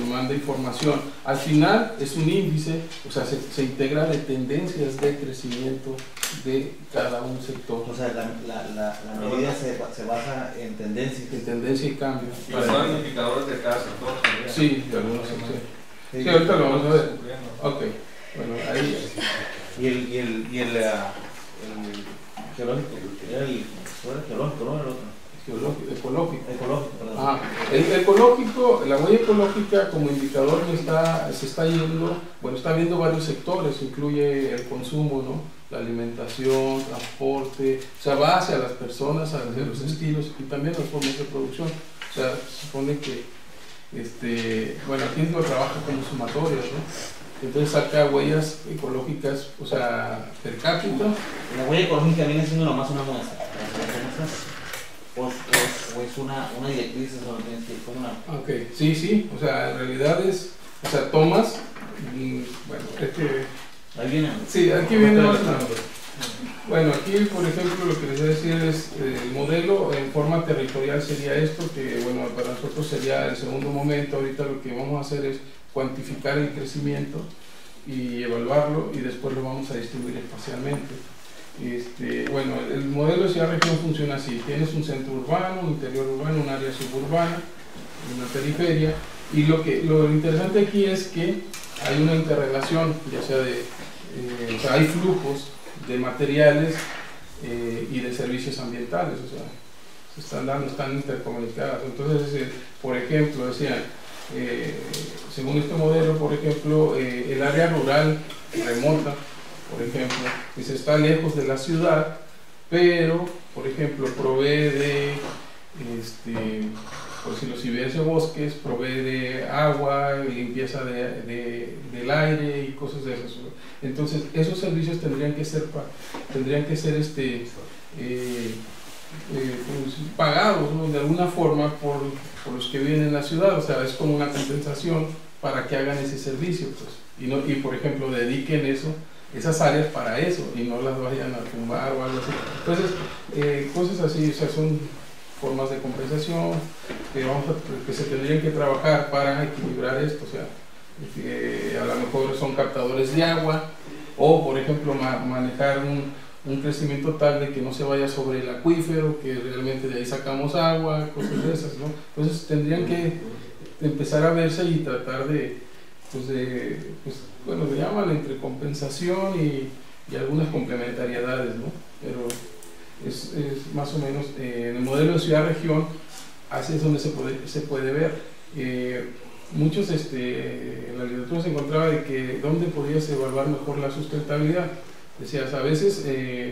manda información. Al final es un índice, o sea, se integra de tendencias de crecimiento de cada un sector. O sea, la medida se basa en tendencias. En tendencia y cambio. Y son indicadores de cada sector también. Sí, de algunos sectores. Sí, ahorita lo vamos a ver. Ok, bueno, ahí. Y el geológico, geológico, ¿no? El otro. Ecológico. Perdón. El ecológico, la huella ecológica como indicador se está yendo, bueno, está viendo varios sectores, incluye el consumo, ¿no? La alimentación, transporte, o sea, va hacia las personas, hacia los estilos y también las formas de producción. O sea, se supone que, bueno, aquí lo trabaja como sumatorios, ¿no? Entonces saca huellas ecológicas, o sea, per cápita. La huella ecológica viene siendo nomás una muestra. ¿O es una directriz? ¿O tienes que ir como una...? Ok, sí, o sea, en realidad o sea, tomas Y bueno, ¿Alguien? sí, aquí viene más. Bueno, aquí por ejemplo lo que les voy a decir es el modelo en forma territorial sería esto, que bueno, para nosotros sería el segundo momento. Ahorita lo que vamos a hacer es cuantificar el crecimiento y evaluarlo, y después lo vamos a distribuir espacialmente. Bueno, el modelo de ciudad-región funciona así: tienes un centro urbano, un interior urbano, un área suburbana, una periferia, y lo interesante aquí es que hay una interrelación, ya sea o sea, hay flujos de materiales y de servicios ambientales, o sea, se están dando, están intercomunicadas. Entonces, por ejemplo, decían, según este modelo, por ejemplo, el área rural remota, por ejemplo, dice, está lejos de la ciudad, pero, por ejemplo, provee de, por decirlo, si hubiese bosques, provee de agua, limpieza del aire y cosas de esas. Entonces, esos servicios tendrían que ser pues, pagados, ¿no?, de alguna forma por los que viven en la ciudad. O sea, es como una compensación para que hagan ese servicio, pues, y por ejemplo dediquen esas áreas para eso y no las vayan a tumbar o algo así. Entonces, cosas así, o sea, son formas de compensación que se tendrían que trabajar para equilibrar esto. O sea, a lo mejor son captadores de agua, o por ejemplo manejar un crecimiento tal de que no se vaya sobre el acuífero, que realmente de ahí sacamos agua, cosas de esas, ¿no? Entonces tendrían que empezar a verse y tratar bueno, le llaman entre compensación y algunas complementariedades, ¿no? Pero es más o menos en el modelo de ciudad-región, así es donde se puede ver. Muchos, en la literatura se encontraba de que dónde podías evaluar mejor la sustentabilidad. Decías, a veces,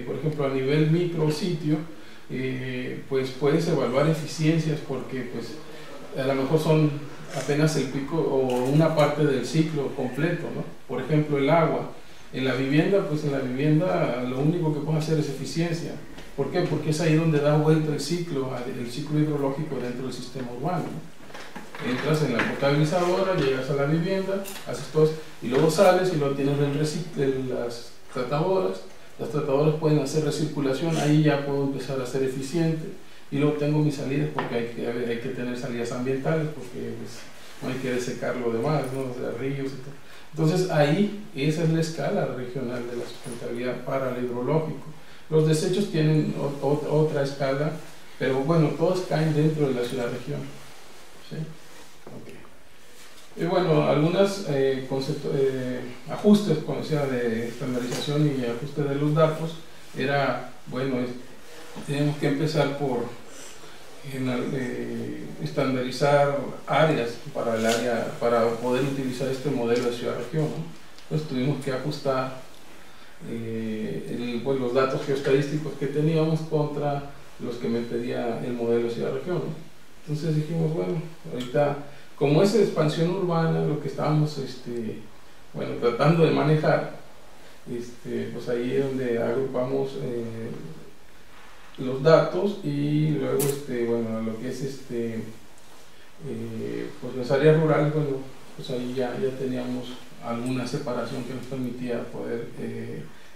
por ejemplo, a nivel micrositio, pues puedes evaluar eficiencias, porque pues a lo mejor son apenas el pico o una parte del ciclo completo, ¿no? Por ejemplo, el agua. En la vivienda, pues en la vivienda lo único que puedes hacer es eficiencia. ¿Por qué? Porque es ahí donde da vuelta el ciclo hidrológico dentro del sistema urbano, ¿no? Entras en la potabilizadora, llegas a la vivienda, haces todo, y luego sales y lo tienes en las tratadoras. Las tratadoras pueden hacer recirculación, ahí ya puedo empezar a ser eficiente, y luego tengo mis salidas, porque hay que tener salidas ambientales, porque pues, no hay que desecar lo demás, ¿no? O sea, ríos y todo. Entonces ahí, esa es la escala regional de la sustentabilidad para el hidrológico. Los desechos tienen otra escala, pero bueno, todos caen dentro de la ciudad-región, ¿sí? Okay. Y bueno, algunos ajustes, como decía, de estandarización y ajuste de los datos, era, bueno, tenemos que empezar por estandarizar áreas para poder utilizar este modelo de ciudad-región, ¿no? Pues tuvimos que ajustar pues, los datos geoestadísticos que teníamos contra los que me pedía el modelo de ciudad-región, ¿no? Entonces dijimos, bueno, ahorita, como es expansión urbana, lo que estábamos bueno, tratando de manejar, pues ahí es donde agrupamos los datos, y luego bueno, lo que es pues las áreas rurales, bueno, pues ahí ya teníamos alguna separación que nos permitía poder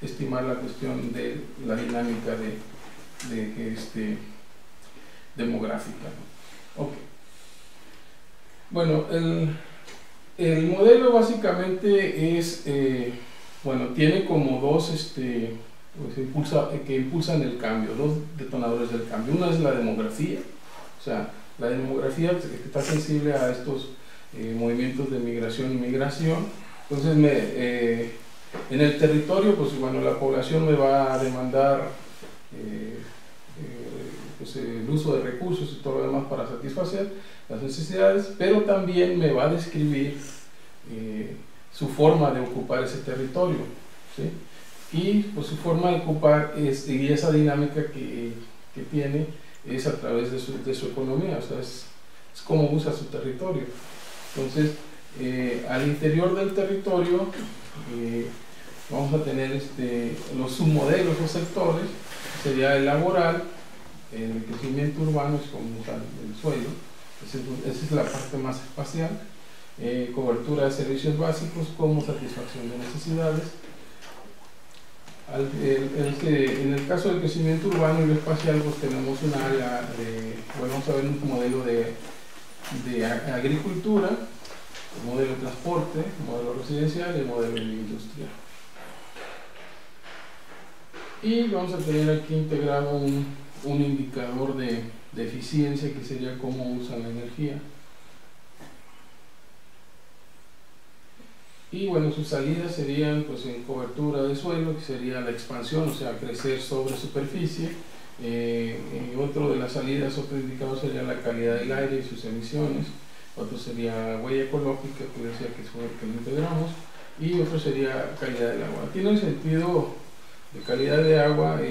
estimar la cuestión de la dinámica demográfica, ¿no? Okay. Bueno, el modelo básicamente es, bueno, tiene como dos pues que impulsan el cambio, dos detonadores del cambio. Una es la demografía, o sea, la demografía que está sensible a estos movimientos de migración y migración. Entonces, en el territorio, pues bueno, la población me va a demandar pues, el uso de recursos y todo lo demás para satisfacer las necesidades, pero también me va a describir su forma de ocupar ese territorio, ¿sí? Y pues su forma de ocupar y esa dinámica que tiene es a través de su economía, o sea, es cómo usa su territorio. Entonces, al interior del territorio vamos a tener los submodelos o sectores, sería el laboral, el crecimiento urbano es como el suelo, esa es la parte más espacial. cobertura de servicios básicos como satisfacción de necesidades. En el caso del crecimiento urbano y espacial, pues tenemos un área de, bueno, vamos a ver un modelo de agricultura, el modelo de transporte, el modelo residencial y el modelo industrial. Y vamos a tener aquí integrado un indicador de eficiencia, que sería cómo usan la energía. Y bueno, sus salidas serían pues en cobertura de suelo, que sería la expansión, o sea, crecer sobre superficie. Otro de las salidas, otro indicador sería la calidad del aire y sus emisiones. Otro sería huella ecológica, que decía que es el que lo integramos. Y otro sería calidad del agua. Aquí en el sentido de calidad de agua,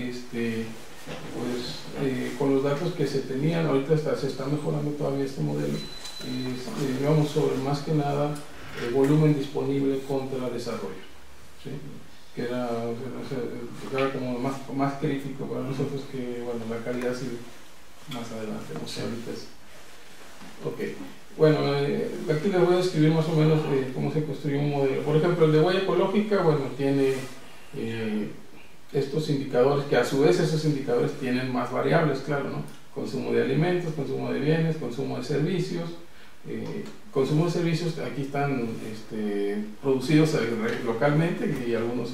con los datos que se tenían, ahorita se está mejorando todavía este modelo, vamos sobre más que nada el volumen disponible contra desarrollo, ¿sí? Que era como más crítico para nosotros, que bueno, la calidad sí más adelante, no sé, ahorita es. Ok, bueno, aquí les voy a describir más o menos cómo se construye un modelo. Por ejemplo, el de huella ecológica, bueno, tiene estos indicadores, que a su vez esos indicadores tienen más variables, claro, ¿no? Consumo de alimentos, consumo de bienes, consumo de servicios. Consumo de servicios, aquí están producidos localmente y algunos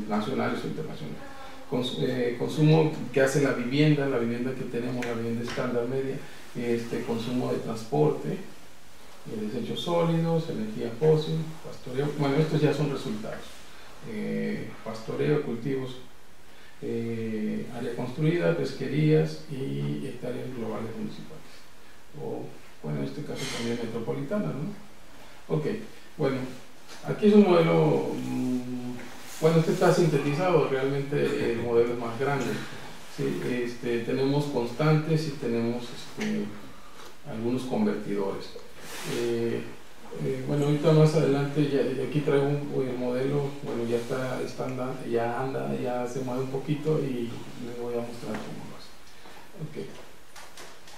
nacionales o internacionales. Consumo que hace la vivienda que tenemos, la vivienda estándar media. Consumo de transporte, desechos sólidos, energía fósil, pastoreo. Bueno, estos ya son resultados. Pastoreo, cultivos, área construida, pesquerías y hectáreas globales municipales. O, bueno, en este caso también metropolitana, ¿no? Ok, bueno, aquí es un modelo, bueno, este está sintetizado, realmente el modelo es más grande. ¿Sí? Tenemos constantes y tenemos algunos convertidores. Bueno, ahorita más adelante, aquí traigo un modelo, bueno, ya se mueve un poquito y les voy a mostrar cómo lo hace. Okay.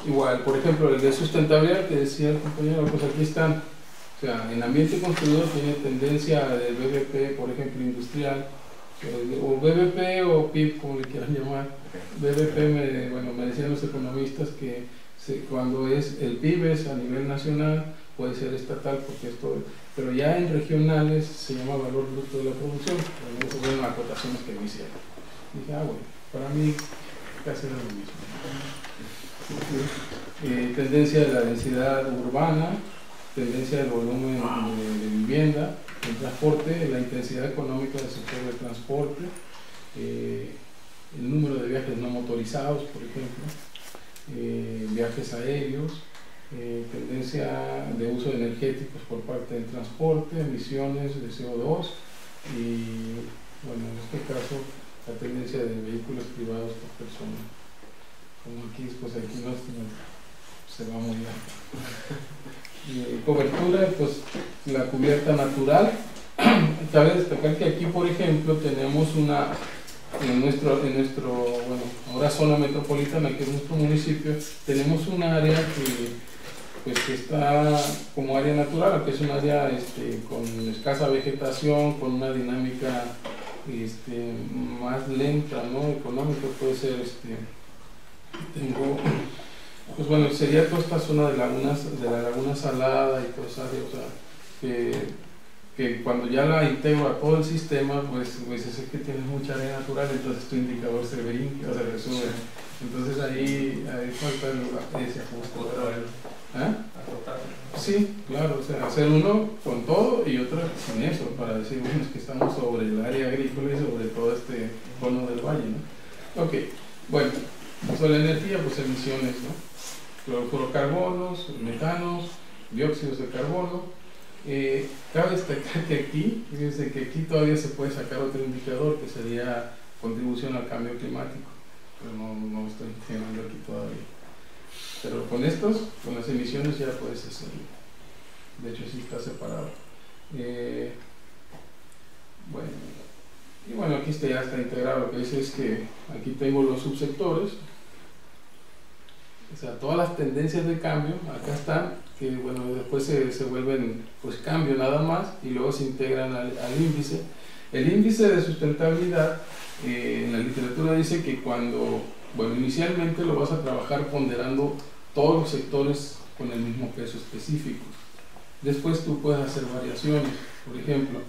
Igual, por ejemplo, el de sustentabilidad que decía el compañero, pues aquí están, o sea, en ambiente construido tiene tendencia del BBP, por ejemplo, industrial, o BBP o PIB, como le quieran llamar. BBP, bueno, me decían los economistas que cuando es el PIB es a nivel nacional, puede ser estatal, porque esto, pero ya en regionales se llama valor bruto de la producción. Eso fueron las acotaciones que me hicieron. Dije, bueno, para mí casi es lo mismo. Tendencia de la densidad urbana, tendencia del volumen de vivienda, el transporte, la intensidad económica del sector de transporte, el número de viajes no motorizados, por ejemplo, viajes aéreos, tendencia de uso de energéticos por parte del transporte, emisiones de CO2 y, bueno, en este caso, la tendencia de vehículos privados por persona. Como aquí, pues aquí no se va muy bien. Cobertura, pues la cubierta natural. Cabe destacar que aquí, por ejemplo, tenemos en nuestro, bueno, ahora zona metropolitana, que es nuestro municipio, tenemos un área que está como área natural, que es un área con escasa vegetación, con una dinámica más lenta, ¿no? Económica, puede ser pues bueno, sería toda esta zona de la laguna salada y toda esa área, o sea, que cuando ya la integro a todo el sistema, pues es que tienes mucha área natural, entonces tu indicador se brinca, o se resume. Entonces ahí falta ese ajuste. Sí, claro, o sea, hacer uno con todo y otro sin eso, para decir, bueno, es que estamos sobre el área agrícola y sobre todo este cono del valle, ¿no? Ok, bueno. Sobre la energía, pues emisiones, ¿no? Fluorocarbonos, metanos, dióxidos de carbono. Cabe destacar que aquí, fíjense que aquí todavía se puede sacar otro indicador que sería contribución al cambio climático, pero no estoy mencionando aquí todavía. Pero con las emisiones ya puedes hacerlo. De hecho sí está separado. Bueno, aquí ya está integrado. Lo que dice es que aquí tengo los subsectores. O sea, todas las tendencias de cambio acá están, que bueno, después se vuelven pues cambio nada más y luego se integran al índice. El índice de sustentabilidad, en la literatura dice que cuando, bueno, inicialmente lo vas a trabajar ponderando todos los sectores con el mismo peso específico. Después tú puedes hacer variaciones. Por ejemplo,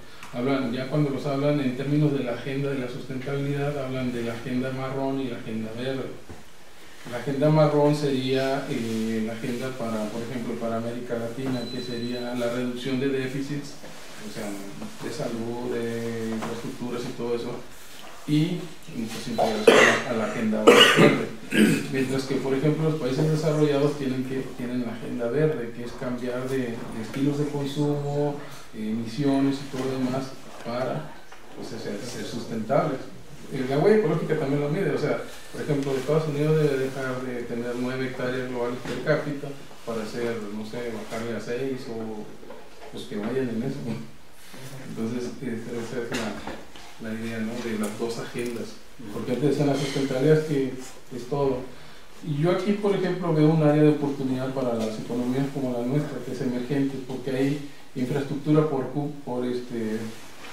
ya cuando los hablan en términos de la agenda de la sustentabilidad, hablan de la agenda marrón y la agenda verde. La agenda marrón sería la agenda para, por ejemplo, para América Latina, que sería la reducción de déficits, o sea, de salud, de infraestructuras y todo eso, y pues integración a la agenda verde. Mientras que, por ejemplo, los países desarrollados tienen la agenda verde, que es cambiar de estilos de consumo, emisiones y todo lo demás para pues, ser sustentables. La huella ecológica también lo mide, o sea, por ejemplo, Estados Unidos debe dejar de tener 9 hectáreas globales per cápita para hacer, no sé, bajarle a 6 o pues que vayan en eso. Entonces, esa es la idea, ¿no?, de las dos agendas, porque antes decían la sustentabilidad que es todo. Y yo aquí, por ejemplo, veo un área de oportunidad para las economías como la nuestra, que es emergente, porque hay infraestructura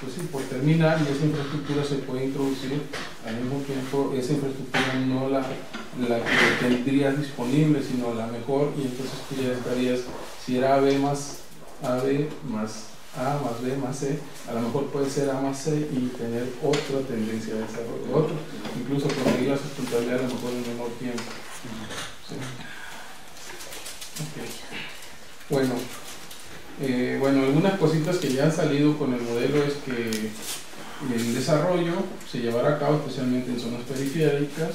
pues sí, por terminar, y esa infraestructura se puede introducir al mismo tiempo. Esa infraestructura no la que tendrías disponible, sino la mejor, y entonces tú ya estarías, si era AB más A más B más C, a lo mejor puede ser A más C y tener otra tendencia de desarrollo, incluso conseguir la sustentabilidad a lo mejor en menor tiempo. Sí. Okay. Bueno, algunas cositas que ya han salido con el modelo es que el desarrollo se llevará a cabo especialmente en zonas periféricas.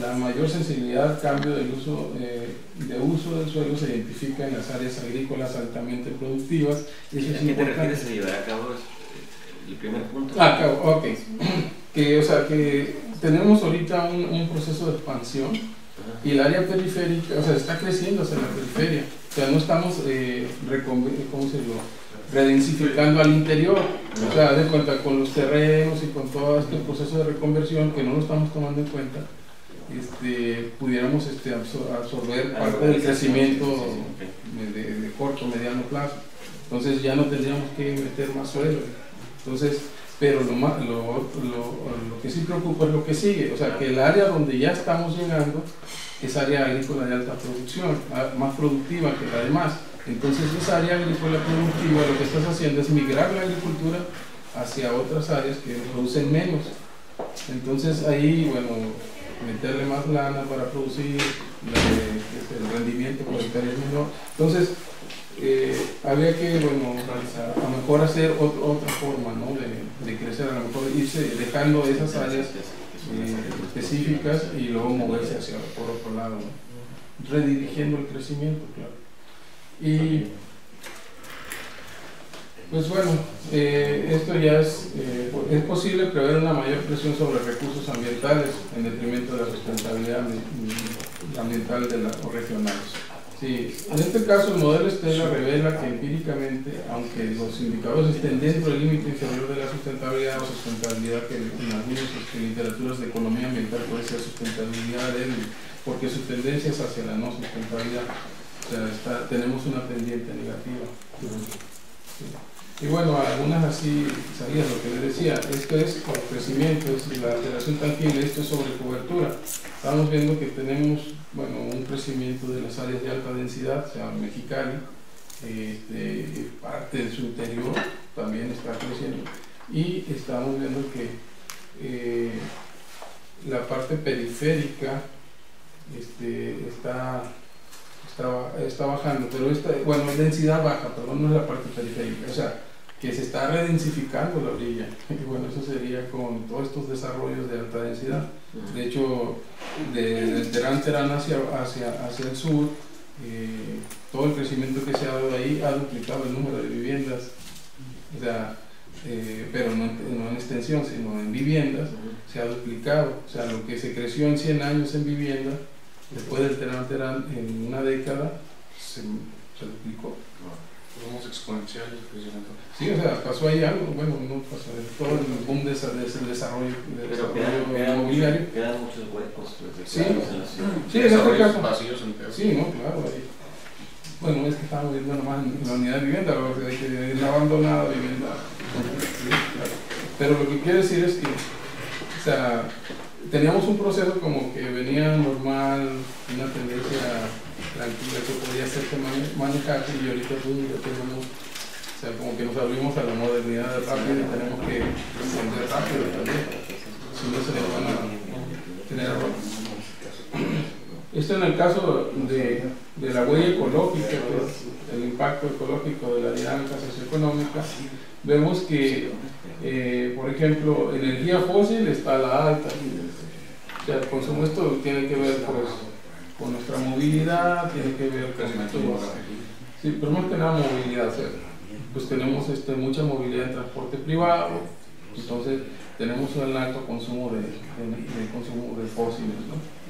La mayor sensibilidad al cambio del uso del suelo se identifica en las áreas agrícolas altamente productivas. Eso es ¿A qué te refieres a llevar a cabo el primer punto? Ok. Que tenemos ahorita un proceso de expansión y el área periférica, o sea, está creciendo hacia la periferia. O sea, no estamos redensificando al interior. O sea, de cuenta con los terrenos y con todo este proceso de reconversión que no lo estamos tomando en cuenta. Pudiéramos absorber parte del crecimiento de corto, mediano plazo. Entonces ya no tendríamos que meter más suelo. Entonces, pero lo que sí preocupa es lo que sigue, o sea, que el área donde ya estamos llegando es área agrícola de alta producción, más productiva que la demás. Entonces esa área agrícola productiva, lo que estás haciendo es migrar la agricultura hacia otras áreas que producen menos. Entonces ahí, bueno, meterle más lana para producir, el rendimiento monetario es menor. Entonces, habría que, bueno, a lo mejor hacer otra forma, ¿no?, de crecer, a lo mejor irse dejando esas áreas específicas y luego moverse hacia por otro lado, ¿no?, redirigiendo el crecimiento, claro. Y pues bueno, esto ya es posible prever una mayor presión sobre recursos ambientales en detrimento de la sustentabilidad ambiental o regionales. Sí, en este caso el modelo Stella revela que empíricamente, aunque los indicadores estén dentro del límite inferior de la sustentabilidad o sustentabilidad, que en algunas literaturas de economía ambiental puede ser sustentabilidad débil, porque su tendencia es hacia la no sustentabilidad. O sea, tenemos una pendiente negativa. Sí. Y bueno, algunas así sabías lo que les decía, esto es por crecimiento, es la alteración tangible, esto es sobre cobertura. Estamos viendo que tenemos, bueno, un crecimiento de las áreas de alta densidad, o sea, Mexicali, parte de su interior también está creciendo, y estamos viendo que la parte periférica está bajando, pero bueno, es densidad baja, perdón, no es la parte periférica, o sea, que se está redensificando la orilla, y bueno, eso sería con todos estos desarrollos de alta densidad. De hecho, del Terán hacia el sur, todo el crecimiento que se ha dado ahí ha duplicado el número de viviendas, o sea, pero no en extensión, sino en viviendas, se ha duplicado. O sea, lo que se creció en 100 años en vivienda, después del Terán en una década se duplicó. Somos exponenciales el crecimiento. Sí, o sea, pasó ahí algo, bueno, no pasó, todo el boom de ese desarrollo, Pero quedan inmobiliario. muchos huecos, pues, Sí. en la ciudad. Sí, en este Desarrollos caso. vacíos enteros. Sí, no, claro, ahí. Bueno, es que estábamos viendo nomás en la unidad de vivienda, lo que hay que la abandonada vivienda. Sí, claro. Pero lo que quiero decir es que, o sea, teníamos un proceso como que venía normal, una tendencia tranquila que podía hacerse manejar, y ahorita pues, ya tenemos, o sea, como que nos abrimos a la modernidad rápida y tenemos que ascender rápido también, si no se le van a tener errores. Esto en el caso de la huella ecológica, que es el impacto ecológico de la dinámica socioeconómica, vemos que, por ejemplo, energía fósil está a la alta. O sea, el consumo, esto tiene que ver pues, con nuestra movilidad, tiene que ver con sí, pero más que nada movilidad. O sea, pues tenemos mucha movilidad en transporte privado, entonces tenemos un alto consumo consumo de fósiles, ¿no?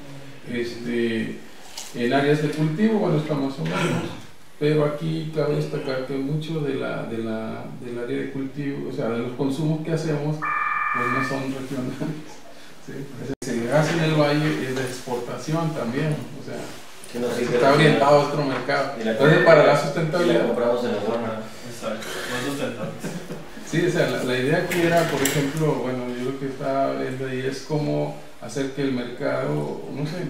En áreas de cultivo, bueno, está más o menos, pero aquí cabe destacar que mucho del área de cultivo, o sea, de los consumos que hacemos, pues no son regionales. ¿Sí? Se hace en el valle es de exportación también, o sea, Que no sirve está orientado a otro mercado. Entonces, para la y la sustentabilidad. compramos en la zona. Exacto, no sustentable. Sí, o sea, la idea aquí era, por ejemplo, bueno, yo lo que estaba viendo ahí es cómo hacer que el mercado, no sé,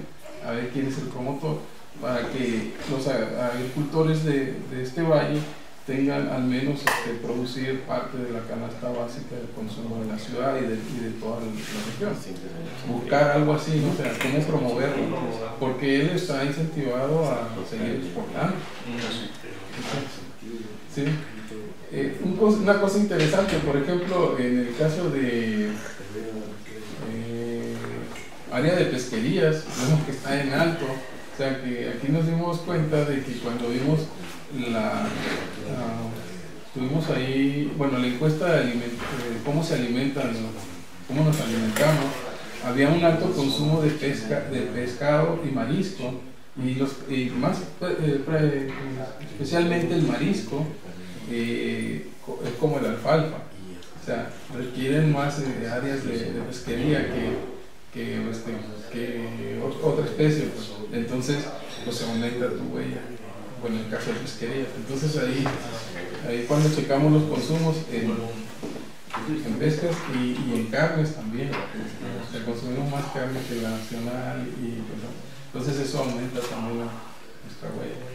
a ver quién es el promotor, para que los agricultores de este valle tengan al menos producir parte de la canasta básica del consumo de la ciudad y de toda la región. Buscar algo así, ¿no? O sea, cómo promoverlo, porque él está incentivado a seguir exportando. Sí. Una cosa interesante, por ejemplo, en el caso de área de pesquerías, vemos que está en alto, o sea que aquí nos dimos cuenta de que cuando vimos tuvimos ahí, bueno, la encuesta de cómo se alimentan, cómo nos alimentamos, había un alto consumo de pescado y marisco, y más especialmente el marisco, es como el alfalfa, o sea, requieren más áreas de pesquería que otra especie, pues. Entonces pues se aumenta tu huella, bueno, en el caso de pesquería. Entonces ahí cuando checamos los consumos en pescas y en carnes también, o sea, consumimos más carne que la nacional, y pues, entonces eso aumenta también nuestra huella.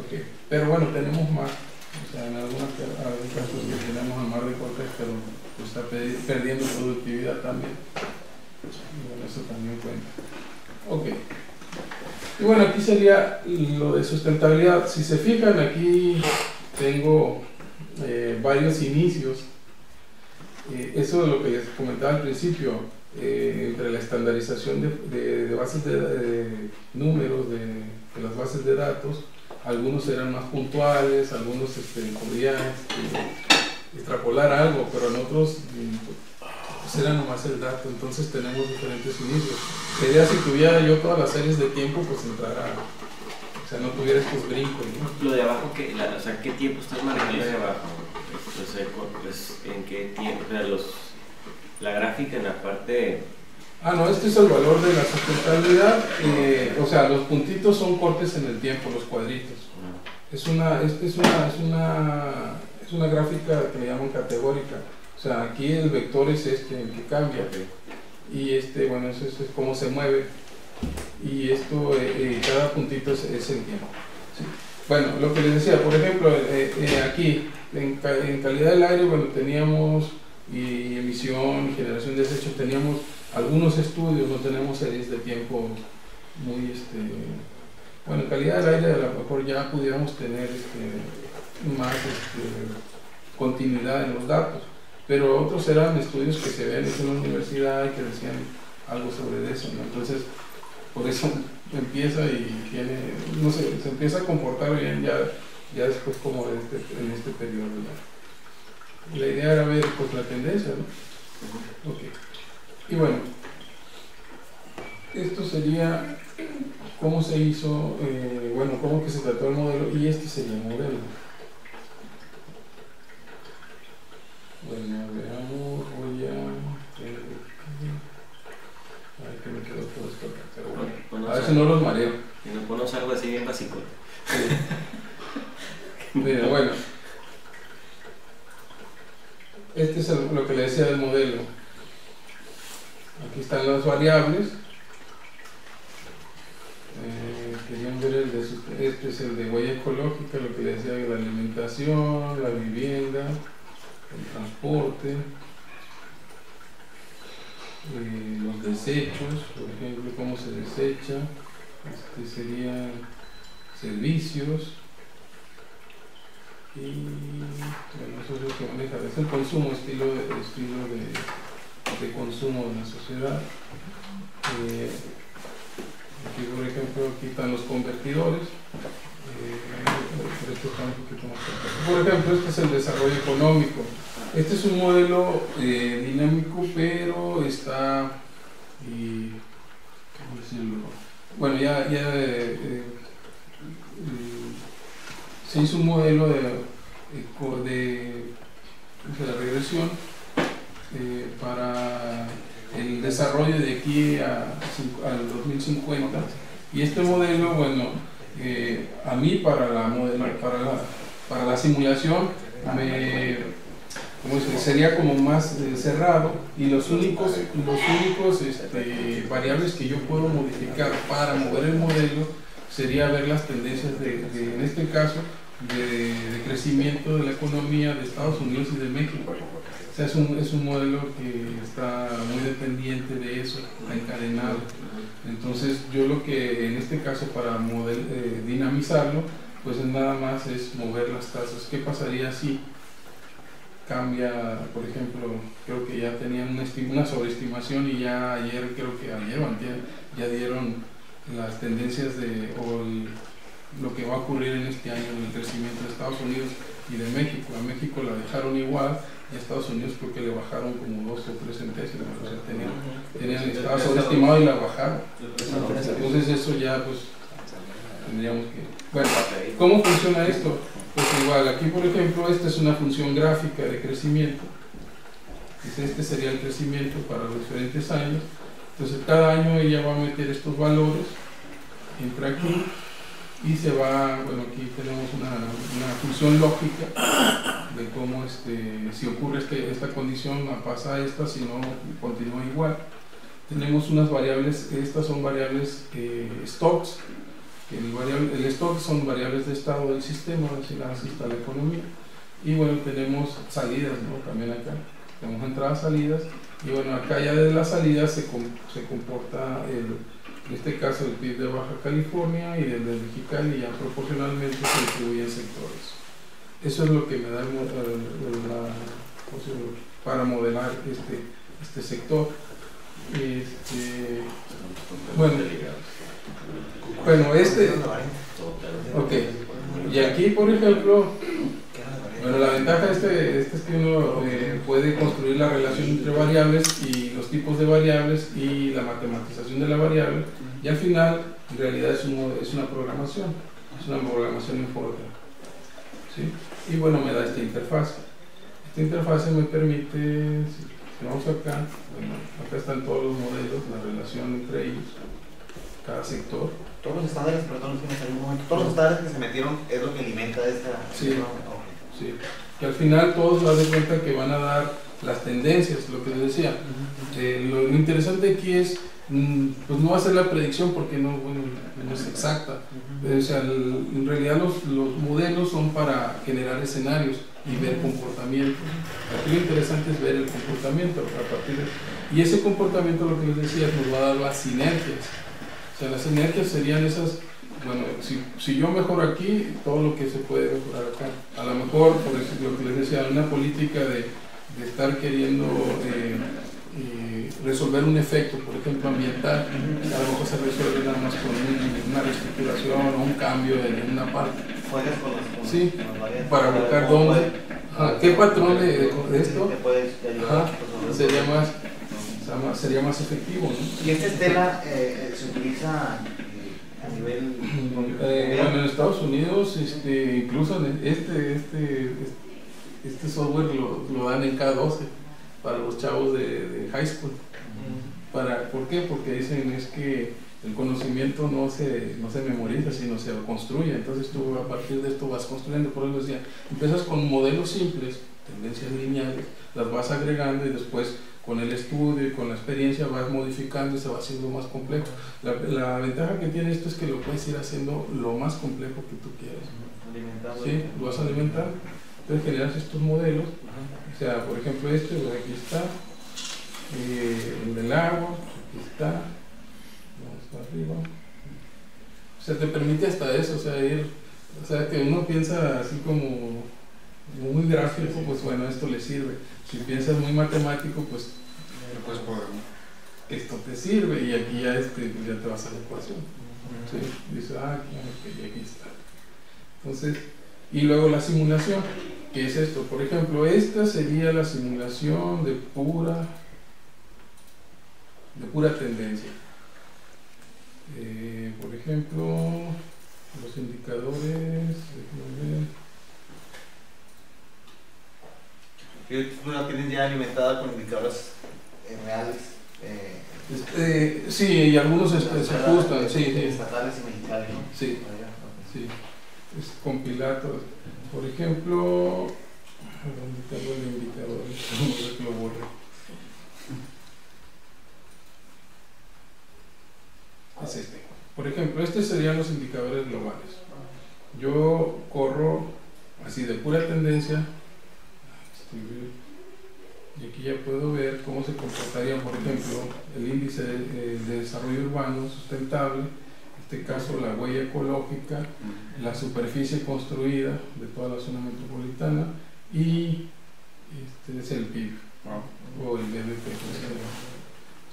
Okay. Pero bueno, tenemos más, o sea, en algunos casos que tenemos el mar de Cortés, pero pues, está perdiendo productividad también. Y bueno, eso también cuenta. Ok. Y bueno, aquí sería lo de sustentabilidad. Si se fijan, aquí tengo varios inicios. Eso es lo que les comentaba al principio, entre la estandarización de bases de números de las bases de datos. Algunos eran más puntuales, algunos podían extrapolar algo, pero en otros pues era nomás el dato. Entonces tenemos diferentes inicios. La idea, si tuviera yo todas las series de tiempo, pues entrara, o sea, no tuviera estos brincos, ¿no? Lo de abajo, o sea, ¿qué tiempo estás manejando de abajo? ¿En qué tiempo? O sea, la gráfica en la parte... No, este es el valor de la sustentabilidad, o sea, los puntitos son cortes en el tiempo, los cuadritos. Es una gráfica que le llaman categórica, o sea, aquí el vector es el que cambia, y bueno, eso es cómo se mueve, y esto, cada puntito es el tiempo. ¿Sí? Bueno, lo que les decía, por ejemplo, aquí, en calidad del aire, bueno, teníamos y emisión, generación de desechos, teníamos algunos estudios, no tenemos series de tiempo muy, bueno, en calidad del aire a lo mejor ya pudiéramos tener más continuidad en los datos, pero otros eran estudios que se ven en la universidad y que decían algo sobre eso, ¿no? Entonces, por eso empieza y tiene, no sé, se empieza a comportar bien ya después como en este periodo. ¿No? La idea era ver pues la tendencia, ¿no? Okay. Y bueno, esto sería cómo se hizo, bueno, cómo que se trató el modelo, y este sería el modelo. Bueno, veamos, voy a... Ay, que me quedó todo esto acá, pero bueno. A ver si no los mareo. Y nos ponemos algo así bien básico. Mira, bueno. Este es lo que le decía del modelo. Aquí están las variables. Querían ver el de este es el de huella ecológica, lo que le decía de la alimentación, la vivienda, el transporte, los desechos, por ejemplo, cómo se desecha, serían servicios, y bueno, eso es lo que maneja, es el consumo, estilo de consumo de la sociedad. Aquí, por ejemplo, aquí están los convertidores. Por ejemplo, este es el desarrollo económico. Este es un modelo dinámico, pero está, ¿cómo decirlo? Bueno, se hizo un modelo de regresión para el desarrollo de aquí al 2050, y este modelo, bueno, a mí para la simulación sería como más cerrado, y los únicos variables que yo puedo modificar para mover el modelo sería ver las tendencias en este caso de crecimiento de la economía de Estados Unidos y de México. O sea, es un modelo que está muy dependiente de eso, está encadenado. Entonces yo lo que en este caso para dinamizarlo, pues nada más es mover las tasas. ¿Qué pasaría si cambia, por ejemplo, creo que ya tenían una sobreestimación, y ya ayer, creo que ayer o antier, ya dieron las tendencias lo que va a ocurrir en este año en el crecimiento de Estados Unidos y de México. A México la dejaron igual, y a Estados Unidos creo que le bajaron como 2 o 3 centésimos, o sea, estaba sobreestimado y la bajaron. Entonces eso ya pues tendríamos que... Bueno, ¿cómo funciona esto? Pues igual, aquí por ejemplo, esta es una función gráfica de crecimiento. Este sería el crecimiento para los diferentes años. Entonces cada año ella va a meter estos valores, entra aquí y se va, bueno, aquí tenemos una función lógica de cómo si ocurre esta condición pasa esta, si no continúa igual. Tenemos unas variables, estas son variables stocks. El stock son variables de estado del sistema, así está la economía. Y bueno, tenemos salidas, ¿no? También acá tenemos entradas, salidas, y bueno, acá ya de las salidas se comporta en este caso el PIB de Baja California y del de Mexicali, ya proporcionalmente se distribuye en sectores. Eso es lo que me da para modelar este sector. Bueno, ok, y aquí por ejemplo, bueno, la ventaja de este es que uno puede construir la relación entre variables y los tipos de variables y la matematización de la variable, y al final en realidad es una programación en Fortran, ¿sí? Y bueno, me da esta interfaz. Esta interfaz me permite, si vamos acá, bueno, acá están todos los modelos, la relación entre ellos, cada sector. Todos los estándares, perdón, es que me salió un momento, todos los estándares que se metieron es lo que alimenta esta... Sí, sí, que al final todos se dan cuenta que van a dar las tendencias, lo que les decía. Lo interesante aquí es, pues no va a ser la predicción porque no es exacta. O sea, en realidad los modelos son para generar escenarios y ver comportamientos. Aquí lo interesante es ver el comportamiento a partir de... Y ese comportamiento, lo que les decía, nos va a dar las sinergias. O sea, las sinergias serían esas, bueno, si yo mejoro aquí, todo lo que se puede mejorar acá. A lo mejor, por ejemplo, lo que les decía, una política de estar queriendo resolver un efecto, por ejemplo, ambiental, a lo mejor se resuelve nada más con una reestructuración o un cambio en una parte. Sí, para buscar dónde, qué patrón de esto sería más efectivo, ¿no? Y esta estela se utiliza nivel. Bueno, en Estados Unidos, incluso este software lo dan en K12 para los chavos de high school. ¿Por qué? Porque dicen es que el conocimiento no se memoriza, sino se construye. Entonces tú a partir de esto vas construyendo. Por eso decía, empiezas con modelos simples, tendencias lineales, las vas agregando y después con el estudio y con la experiencia vas modificando y se va haciendo más complejo. La ventaja que tiene esto es que lo puedes ir haciendo lo más complejo que tú quieras. Sí, lo vas a alimentar. Entonces generas estos modelos. O sea, por ejemplo pues aquí está. El del agua, aquí está. Vamos para arriba. O sea, te permite hasta eso, o sea, que uno piensa así como muy gráfico, pues bueno, esto le sirve. Si piensas muy matemático, pues esto te sirve y aquí ya, pues ya te vas a la ecuación. ¿Sí? Dices, aquí está. Entonces, y luego la simulación, ¿qué es esto? Por ejemplo, esta sería la simulación de pura tendencia. Por ejemplo, los indicadores, ¿Tú la tienes ya alimentada con indicadores reales? sí, y algunos se ajustan, sí. Estatales y mexicanos, ¿no? Sí, sí. Es compilar todo. Por ejemplo, ¿dónde tengo el indicador? Lo borré. Es este. Por ejemplo, estos serían los indicadores globales. Yo corro así de pura tendencia y aquí ya puedo ver cómo se comportarían, por ejemplo, el índice de desarrollo urbano sustentable, en este caso la huella ecológica, la superficie construida de toda la zona metropolitana y este es el PIB o el BBP.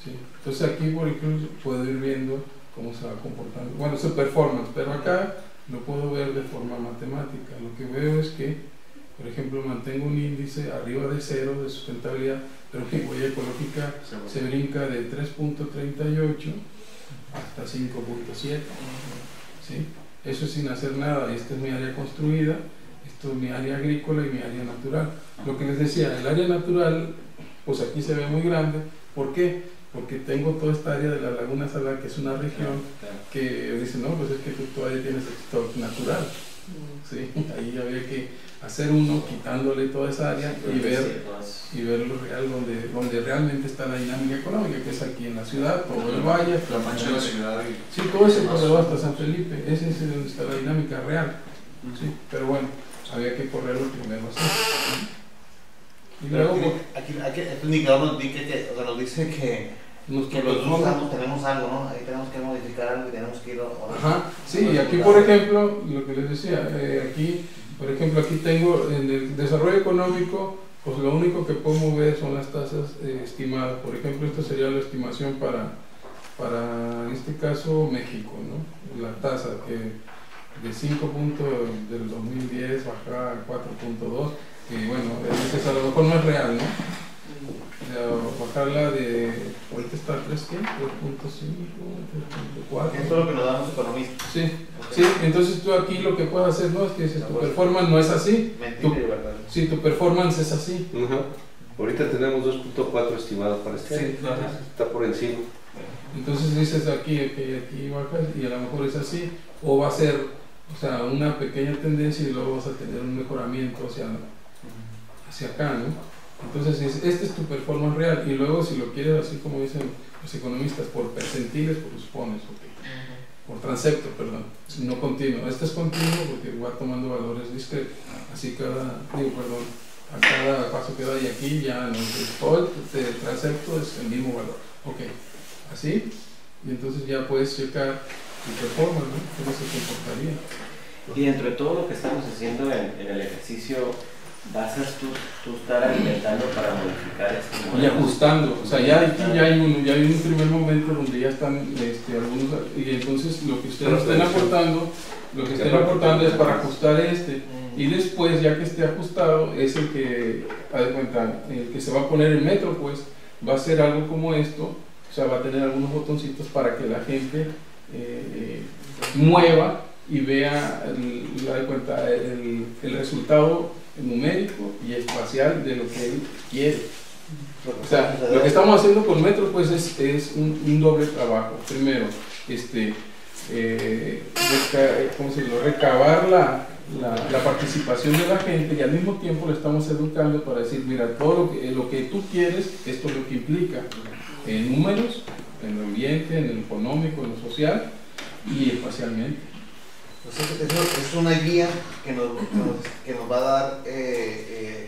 Sí. Entonces aquí, por ejemplo, puedo ir viendo cómo se va comportando. Bueno, su performance, pero acá lo puedo ver de forma matemática. Lo que veo es que, por ejemplo, mantengo un índice arriba de 0 de sustentabilidad, pero mi huella ecológica se brinca de 3.38 hasta 5.7. ¿Sí? Eso es sin hacer nada. Esta es mi área construida, esto es mi área agrícola y mi área natural. Lo que les decía, el área natural, pues aquí se ve muy grande. ¿Por qué? Porque tengo toda esta área de la Laguna Salada, que es una región que dice, no, pues es que tú todavía tienes stock natural. ¿Sí? Ahí había que hacer uno quitándole toda esa área y ver lo real, donde realmente está la dinámica económica, que es aquí en la ciudad, todo el valle, la mancha de la ciudad. Sí, todo ese corredor hasta San Felipe, ese es donde está la dinámica real. ¿Sí? Pero bueno, había que correrlo primero así. Y luego, aquí este indicador nos dice que nosotros tenemos algo, ¿no? Ahí tenemos que modificar algo y tenemos que ir a... Ajá, sí, y aquí por ejemplo, lo que les decía, aquí tengo en el desarrollo económico, pues lo único que puedo mover son las tasas estimadas. Por ejemplo, esta sería la estimación para en este caso México, ¿no? La tasa que de 5 puntos del 2010 baja a 4.2, que bueno, a lo mejor no es real, ¿no? Bajarla de, ahorita está 3.5, 3.4. Esto es lo que nos dan los economistas. Sí, sí, entonces tú aquí lo que puedes hacer, ¿no? Es que si tu performance no es así, si tu performance es así. Ahorita tenemos 2.4 estimados para este año, está por encima. Entonces dices aquí bajas y a lo mejor es así, o va a ser, o sea, una pequeña tendencia y luego vas a tener un mejoramiento hacia acá, ¿no? Entonces, este es tu performance real y luego si lo quieres así como dicen los economistas, por percentiles, pues los pones, por transepto, perdón, no continuo. Este es continuo porque va tomando valores discretos, así a cada paso que da y aquí ya no, todo el transepto es el mismo valor. Ok, así, y entonces ya puedes checar tu performance, ¿no? ¿Cómo se comportaría? Y dentro de todo lo que estamos haciendo en el ejercicio, vas a tú estar alimentando para modificar esto. Y ajustando, o sea, ya hay un primer momento donde ya están algunos, y entonces lo que ustedes estén aportando es para ajustar y después ya que esté ajustado es el que, haz de cuenta, el que se va a poner en metro, pues va a ser algo como esto, o sea, va a tener algunos botoncitos para que la gente mueva y vea el resultado numérico y espacial de lo que él quiere. O sea, lo que estamos haciendo con Metro pues es un doble trabajo. Primero, recabar la participación de la gente, y al mismo tiempo le estamos educando para decir, mira, todo lo que tú quieres, esto es lo que implica en números, en el ambiente, en el económico, en lo social y espacialmente. Es una guía que nos va a dar,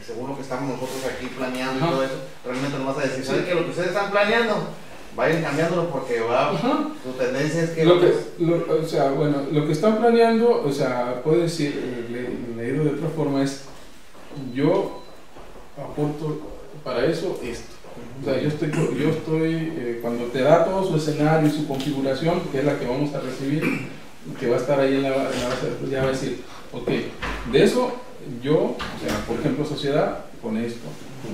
según lo que estamos nosotros aquí planeando y todo eso, realmente nos vas a decir, ¿saben que lo que ustedes están planeando? Vayan cambiándolo porque tu tendencia es que... lo que están planeando, o sea, puedo decir, leído de otra forma, es yo aporto para eso esto. O sea, yo estoy cuando te da todo su escenario y su configuración, que es la que vamos a recibir, que va a estar ahí en la base, pues ya va a decir, ok, de eso yo, o sea, por ejemplo, sociedad, con esto,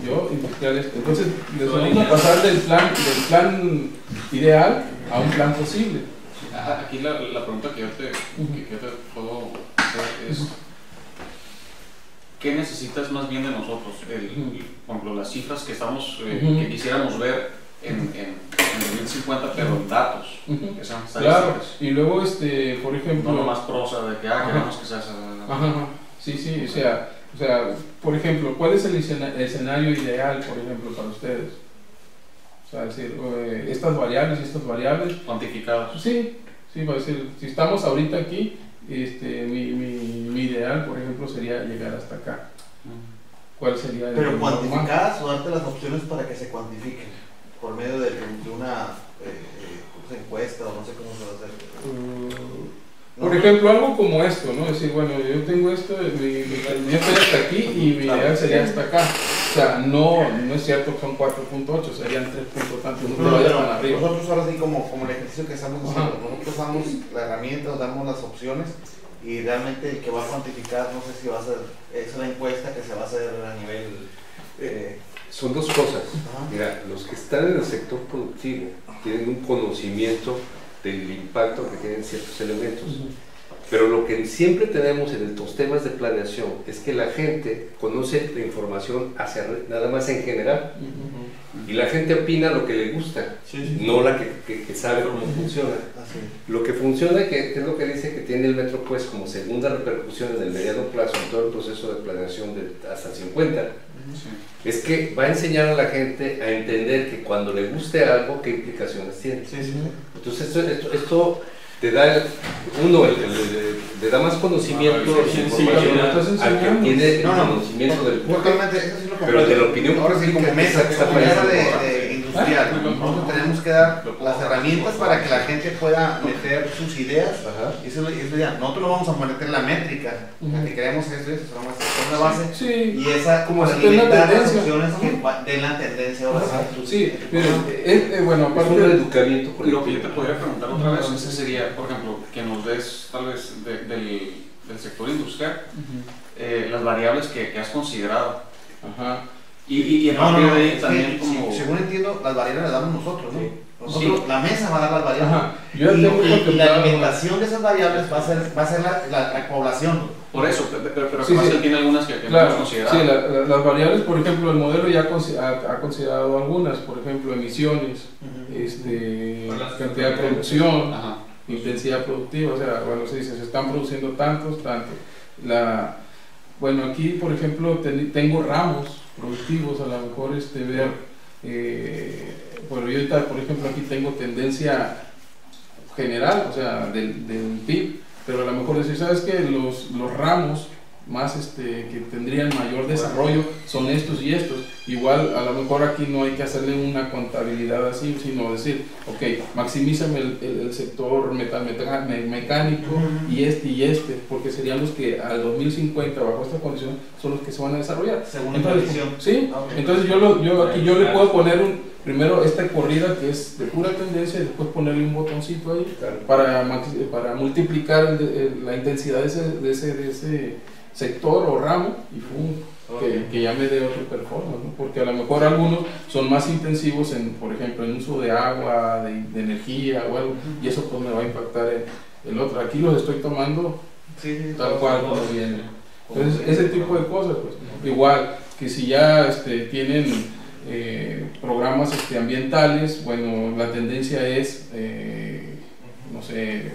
yo industrial esto. Entonces, les vamos a pasar del plan ideal a un plan posible. Aquí la pregunta que yo te puedo hacer es, ¿qué necesitas más bien de nosotros? Por ejemplo, las cifras que estamos, que quisiéramos ver en 2050, pero en datos, que sean estadísticas. Claro, y luego, por ejemplo... No nomás prosa de que, queremos que sea esa... Sí, o sea, por ejemplo, ¿cuál es el escenario ideal, por ejemplo, para ustedes? O sea, decir, estas variables y estas variables... Cuantificados. Sí, va a decir, si estamos ahorita aquí, mi ideal, por ejemplo, sería llegar hasta acá. ¿Cuál sería el Pero cuantificadas o darte las opciones para que se cuantifiquen por medio de una encuesta o no sé cómo se va a hacer. Por ejemplo, algo como esto, ¿no? Decir, bueno, yo tengo esto, mi estoy hasta aquí y mi ideal sería hasta acá. O sea, no es cierto que son 4.8, serían 3 puntos tantos, no te vayas tan arriba. Nosotros ahora sí, como el ejercicio que estamos haciendo, nosotros damos la herramienta, nos damos las opciones, y realmente el que va a cuantificar, no sé si va a ser, es una encuesta que se va a hacer a nivel... Son dos cosas. Mira, los que están en el sector productivo tienen un conocimiento del impacto que tienen ciertos elementos. Pero lo que siempre tenemos en los temas de planeación es que la gente conoce la información nada más en general. Y la gente opina lo que le gusta, no la que sabe cómo funciona. Lo que funciona, que es lo que dice que tiene el Metro, pues como segunda repercusión en el mediano plazo en todo el proceso de planeación hasta 50, es que va a enseñar a la gente a entender que cuando le guste algo, qué implicaciones tiene. Entonces esto te da, le da más conocimiento y información al que tiene el conocimiento del público, pero de la opinión pública está de industrial. Nosotros tenemos que dar las herramientas para que la gente pueda meter sus ideas. Y eso es la idea. Nosotros no vamos a meter la métrica, que queremos eso es una base. Y esa como alimentar las opciones que den la tendencia. Bueno, aparte del educamiento político. Lo que yo te podría preguntar otra vez, ese sería, por ejemplo, que nos des tal vez del sector industrial, las variables que has considerado. Y a partir de ahí también como... Según entiendo, las variables las damos nosotros, ¿no? Nosotros, la mesa va a dar las variables. Y la alimentación de esas variables va a ser la población. Por eso, pero que tiene algunas que no hemos considerado. Sí, las variables, por ejemplo, el modelo ya ha considerado algunas, por ejemplo, emisiones, cantidad de producción, intensidad productiva, o sea, bueno, se dice, se están produciendo tantos. Bueno, aquí, por ejemplo, tengo ramos productivos, a lo mejor ver, bueno, yo ahorita, por ejemplo, aquí tengo tendencia general, o sea, del PIB, pero a lo mejor decir, ¿sabes qué? Los ramos más que tendrían mayor desarrollo son estos y estos. Igual, a lo mejor aquí no hay que hacerle una contabilidad así, sino decir, ok, maximízame el sector mecánico y porque serían los que al 2050, bajo esta condición, son los que se van a desarrollar. Según entonces, sí, entonces yo le puedo poner primero esta corrida que es de pura tendencia, y después ponerle un botoncito ahí para multiplicar la intensidad de ese sector o ramo y que ya me dé otro performance, ¿no? Porque a lo mejor algunos son más intensivos por ejemplo, en uso de agua, de energía o algo, y eso pues me va a impactar el otro. Aquí los estoy tomando tal cual como viene. Entonces, ese tipo de cosas, pues, igual que si ya tienen programas ambientales, bueno, la tendencia es, no sé,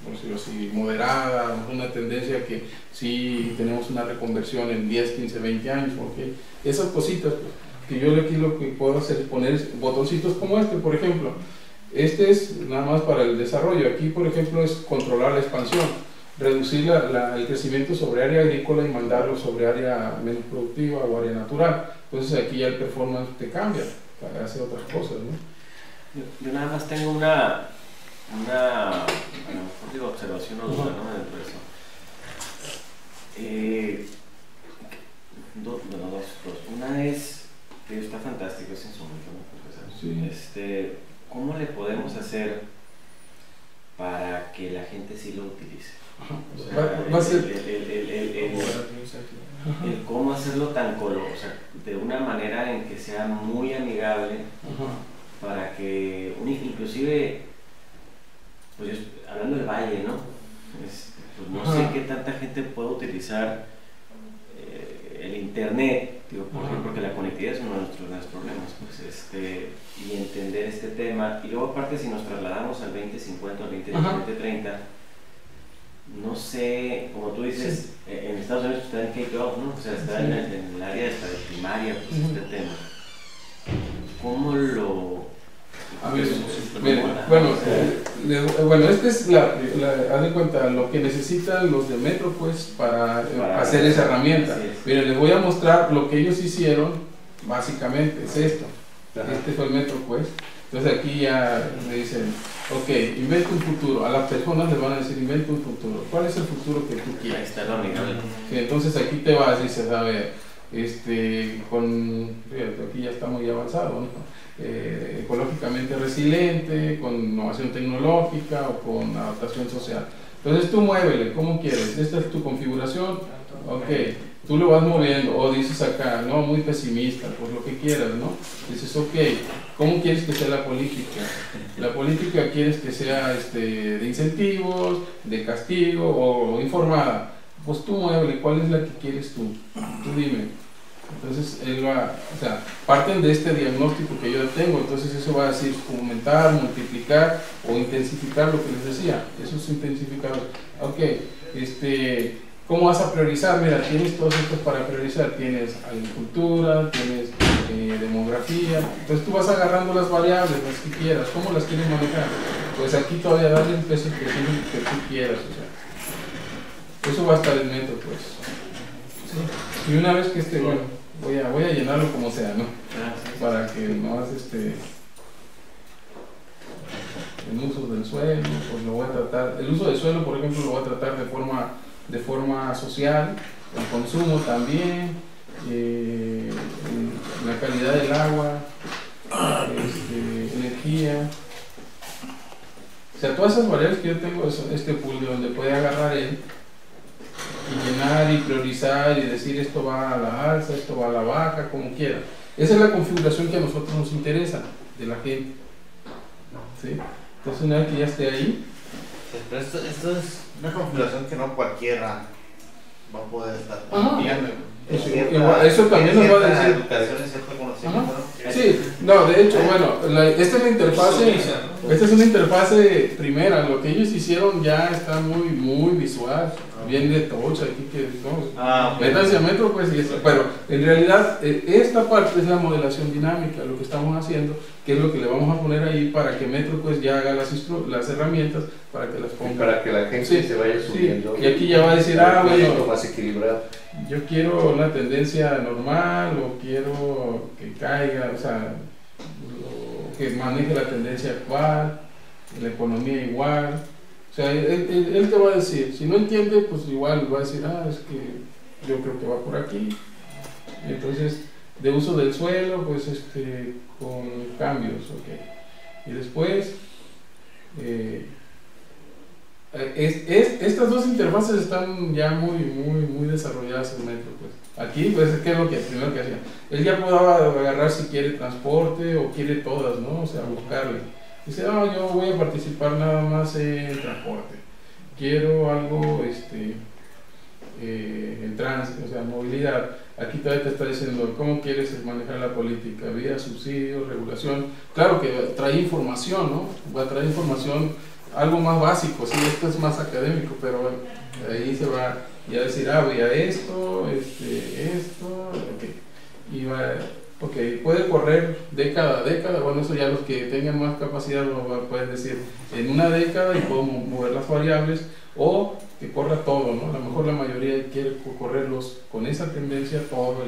por decirlo así, moderada, una tendencia que sí tenemos una reconversión en 10, 15, 20 años, ¿okay? Esas cositas, pues, que yo aquí lo que puedo hacer es poner botoncitos como este, por ejemplo. Este es nada más para el desarrollo. Aquí, por ejemplo, es controlar la expansión, reducir el crecimiento sobre área agrícola y mandarlo sobre área menos productiva o área natural. Entonces aquí ya el performance te cambia, hace otras cosas, ¿no? Yo nada más tengo una a lo mejor digo observación o duda, ¿no? Dentro de eso. Dos. Una es que está fantástico ese instrumento, ¿no? Sí. ¿Cómo le podemos hacer para que la gente sí lo utilice? O sea, Va a ser... el cómo hacerlo tan o sea, de una manera en que sea muy amigable, para que inclusive, pues yo, hablando del valle, ¿no? Pues no sé qué tanta gente puede utilizar el internet, digo, porque la conectividad es uno de nuestros grandes problemas, pues, y entender este tema. Y luego aparte, si nos trasladamos al 2050 al 2030, no sé, como tú dices, en Estados Unidos está en K-12, ¿no? O sea, está en el área de primaria, pues, este tema. ¿Cómo lo...? A ver, bueno, este es haz de cuenta, lo que necesitan los de Metro, pues, para hacer esa herramienta. Miren, les voy a mostrar lo que ellos hicieron, básicamente, es esto. Este fue el Metro, pues. Entonces aquí ya me dicen, ok, inventa un futuro. A las personas les van a decir, inventa un futuro. ¿Cuál es el futuro que tú quieres? Ahí está lo amigable. Sí, entonces aquí te vas y dices, a ver, fíjate, aquí ya está muy avanzado, ¿no? Ecológicamente resiliente, con innovación tecnológica o con adaptación social. Entonces tú muévele, ¿cómo quieres? Esta es tu configuración, ok, tú lo vas moviendo, o dices acá, no, muy pesimista, pues lo que quieras, ¿no? Dices, ok, ¿cómo quieres que sea la política? La política quieres que sea de incentivos, de castigo o informada. Pues tú muévele, ¿cuál es la que quieres tú? Tú dime. Entonces él o sea, parten de este diagnóstico que yo tengo, entonces eso va a decir aumentar, multiplicar o intensificar lo que les decía, eso es intensificar. Ok, ¿cómo vas a priorizar? Mira, tienes todos estos para priorizar, tienes agricultura, tienes demografía, entonces tú vas agarrando las variables, las que quieras, ¿cómo las quieres manejar? Pues aquí todavía darle el peso que tú quieras, o sea, eso va a estar en Metro, pues. ¿Sí? Y una vez que bueno, voy a llenarlo como sea, ¿no? Para que no hagas el uso del suelo, pues lo voy a tratar, el uso del suelo, por ejemplo, lo voy a tratar de forma social, el consumo también, la calidad del agua, energía, o sea, todas esas variables que yo tengo, este pool de donde puede agarrar él y llenar y priorizar y decir esto va a la alza, esto va a la baja, como quiera. Esa es la configuración que a nosotros nos interesa de la gente, ¿sí? Entonces una vez que ya esté ahí, pero esto es una configuración que no cualquiera va a poder estar viendo. Eso también nos va a decir educación y cierto conocimiento, ¿no? Sí, no, de hecho, bueno, esta es una interfase primera, lo que ellos hicieron ya está muy visual, bien de touch aquí que métanse a Metro, pues, pero en realidad esta parte es la modelación dinámica, lo que estamos haciendo, que es lo que le vamos a poner ahí para que Metro pues ya haga las herramientas para que las ponga. Y para que la gente se vaya subiendo. Sí. Y aquí ya va a decir, bueno, más equilibrado. Yo quiero una tendencia normal o quiero que caiga, o sea, que maneje la tendencia actual, la economía igual. O sea, él te va a decir, si no entiende, pues igual va a decir, es que yo creo que va por aquí. Entonces, de uso del suelo, pues con cambios, ok. Y después, estas dos interfaces están ya muy desarrolladas en Metro, pues. Aquí, pues, ¿qué es lo que primero que hacía? Él ya podía agarrar si quiere transporte o quiere todas, ¿no? O sea, buscarle. Dice, yo voy a participar nada más en transporte, quiero algo en tránsito, o sea, movilidad. Aquí todavía te está diciendo cómo quieres manejar la política, vía subsidios, regulación. Claro que trae información, ¿no? Va a traer información, algo más básico, sí, esto es más académico, pero bueno, ahí se va ya a decir, voy a esto, esto, y va, puede correr década a década. Bueno, eso ya los que tengan más capacidad lo pueden decir en una década y puedo mover las variables, o que corra todo, ¿no? A lo mejor la mayoría quiere correrlos con esa tendencia toda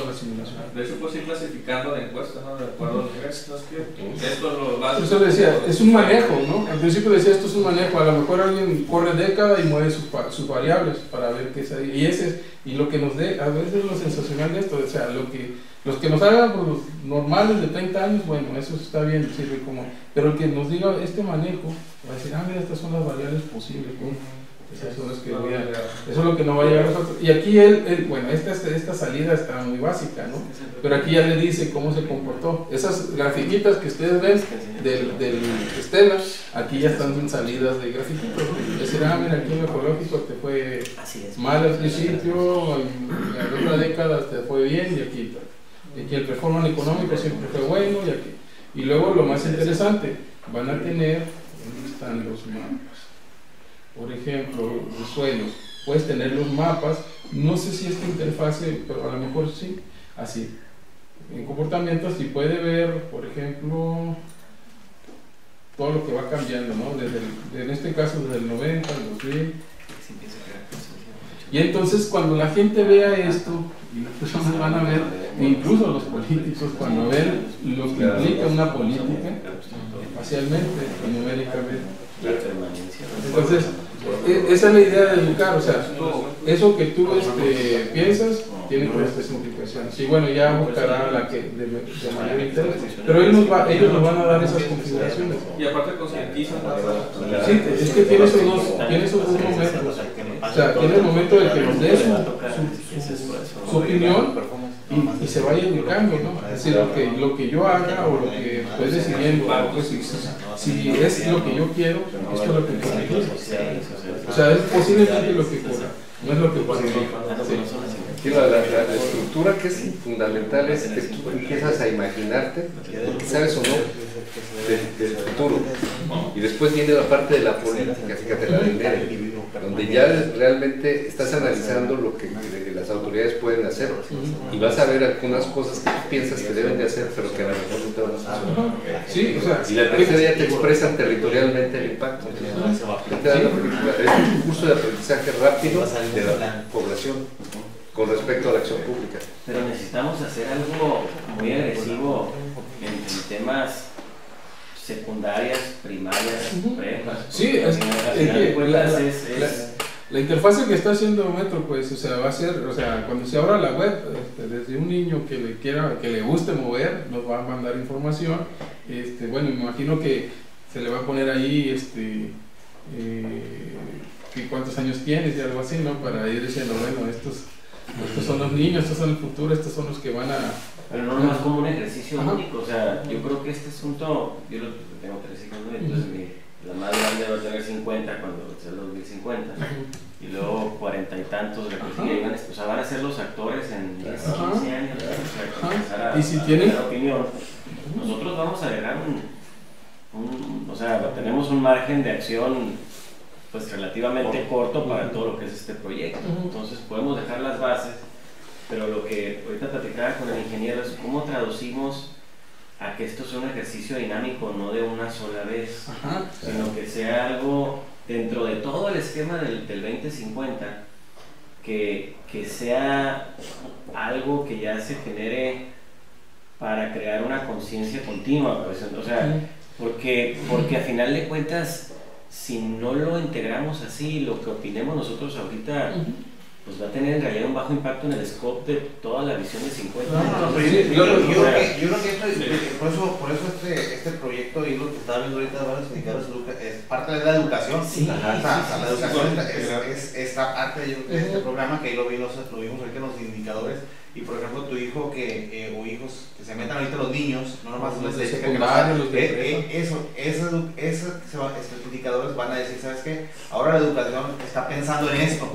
la simulación. De hecho, puedes ir clasificando la encuesta, ¿no? De acuerdo a los gestos que esto es lo básico. Eso decía, es un manejo, ¿no? Al principio decía, esto es un manejo, a lo mejor alguien corre década y mueve sus variables para ver qué es ahí. Y ese y lo que nos dé, a veces lo sensacional de esto, o sea, los que nos hagan pues, los normales de 30 años, bueno, eso está bien, sirve como, pero el que nos diga este manejo, va a decir, mira, estas son las variables posibles, ¿no? Esas son las que voy a, eso es lo que nos va a llegar a nosotros. Y aquí bueno, esta salida está muy básica, ¿no? Pero aquí ya le dice cómo se comportó. Esas grafiquitas que ustedes ven del Stella, aquí ya están salidas de grafiquitos. Es decir, mira, aquí en lo ecológico te fue mal al principio, en la otra década te fue bien, y aquí el performance económico siempre fue bueno, y aquí. Y luego lo más interesante, van a tener, ¿dónde están los mapas? Por ejemplo, los suelos, puedes tener los mapas, no sé si esta interfase, pero a lo mejor sí, así. En comportamientos sí puede ver, por ejemplo, todo lo que va cambiando, ¿no? En este caso desde el 90 al 2000. Y entonces cuando la gente vea esto, y las personas van a ver, incluso los políticos, cuando ven lo que implica una política, espacialmente y numéricamente. Entonces, esa es la idea de educar, o sea, eso que tú piensas tiene todas estas implicaciones. Y bueno, ya buscará la que de mayor interés, pero ellos nos van a dar esas configuraciones. Y aparte concientizan. Sí, es que tiene esos dos momentos. O sea, tiene el momento de que nos dé su opinión y se vaya educando, ¿no? Es decir, lo que yo haga o lo que estoy decidiendo, pues, si es lo que yo quiero, esto es lo que quiero. O sea, es posiblemente lo que ocurra, no es lo que pasa. Sí, la estructura que es fundamental es que tú empiezas a imaginarte lo que sabes o no del futuro. Y después viene la parte de la política, fíjate, la del donde ya realmente estás analizando lo que las autoridades pueden hacer y vas a ver algunas cosas que tú piensas que deben de hacer, pero que a lo mejor no te van a hacer. Sí, o sea, y la tercera ya te expresan territorialmente el impacto. Es un curso de aprendizaje rápido de la población con respecto a la acción pública. Pero necesitamos hacer algo muy agresivo en temas secundarias, primarias, prepas. Sí, la interfase que está haciendo Metro, pues, o sea, va a ser, o sea, cuando se abra la web, desde un niño que le guste mover, nos va a mandar información. Bueno, me imagino que se le va a poner ahí, que cuántos años tienes y algo así, ¿no? Para ir diciendo, bueno, estos son los niños, estos son el futuro, estos son los que van a... Pero no más como un ejercicio único, o sea, yo creo que este asunto, yo tengo 3 hijos, ¿no? Entonces la más grande va a tener 50 cuando sea el 2050, y luego 40 y tantos, o sea, van a ser los actores en 10, 15 años, o sea, empezar ¿Y si tienen opinión? Nosotros vamos a dejar o sea, tenemos un margen de acción pues relativamente corto para todo lo que es este proyecto, entonces podemos dejar las bases. Pero lo que ahorita platicaba con el ingeniero es cómo traducimos a que esto sea un ejercicio dinámico, no de una sola vez, sino que sea algo dentro de todo el esquema del 2050, que sea algo que ya se genere para crear una conciencia continua, pues, o sea, porque a final de cuentas, si no lo integramos así, lo que opinemos nosotros ahorita pues va a tener en realidad un bajo impacto en el scope de toda la visión de 50 años. No, pero yo creo que por eso este proyecto y lo que está viendo ahorita de varios indicadores es parte de la educación. Sí, la educación es esta parte de este programa que ahí lo vimos ahorita en los indicadores. Y por ejemplo, tu hijo o hijos que se metan ahorita los niños, no nomás los de les secundaria, los de esos indicadores van a decir, ¿sabes qué? Ahora la educación está pensando en esto.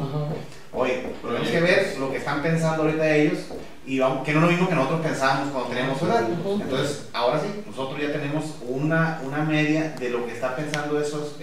Oye, tenemos que ver lo que están pensando ahorita ellos y vamos, que no es lo mismo que nosotros pensábamos cuando teníamos su edad. Entonces, ahora sí, nosotros ya tenemos una media de lo que están pensando esos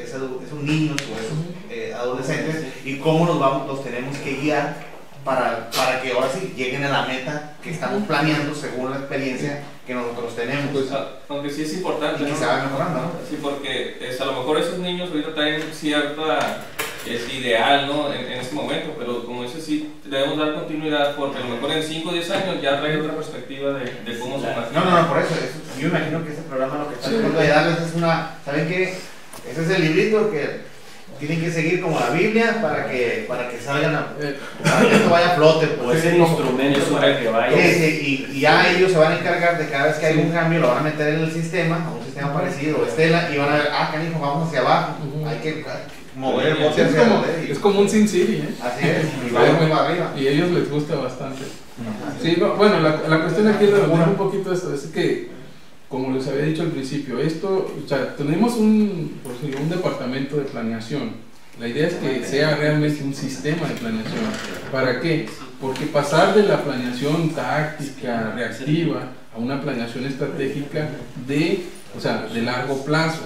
niños o esos adolescentes y cómo los tenemos que guiar para que ahora sí lleguen a la meta que estamos planeando según la experiencia que nosotros tenemos. Pues, aunque sí es importante, y que ¿no? se va mejorando, ¿no? Sí, porque a lo mejor esos niños ahorita traen cierta ideal, ¿no? En este momento, pero como dices, sí debemos dar continuidad porque a lo mejor en 5 o 10 años ya trae otra perspectiva de cómo se imagina. No, por eso, yo imagino que este programa lo que está tratando de darles es ¿saben qué? Ese es el librito que tienen que seguir como la Biblia para que salgan para que esto vaya a flote. O es el instrumento para que vaya. Y ya ellos se van a encargar de cada vez que hay un cambio, lo van a meter en el sistema, a un sistema parecido, Estela, y van a ver, canijo, vamos hacia abajo, hay que mover el bote hacia abajo. Es como un Sin City, ¿eh? Así es, y vamos para arriba. Y a ellos les gusta bastante. Sí, bueno, la cuestión aquí es redondear un poquito esto, es que, como les había dicho al principio, o sea, tenemos un departamento de planeación. La idea es que sea realmente un sistema de planeación. ¿Para qué? Porque pasar de la planeación táctica, reactiva, a una planeación estratégica de largo plazo.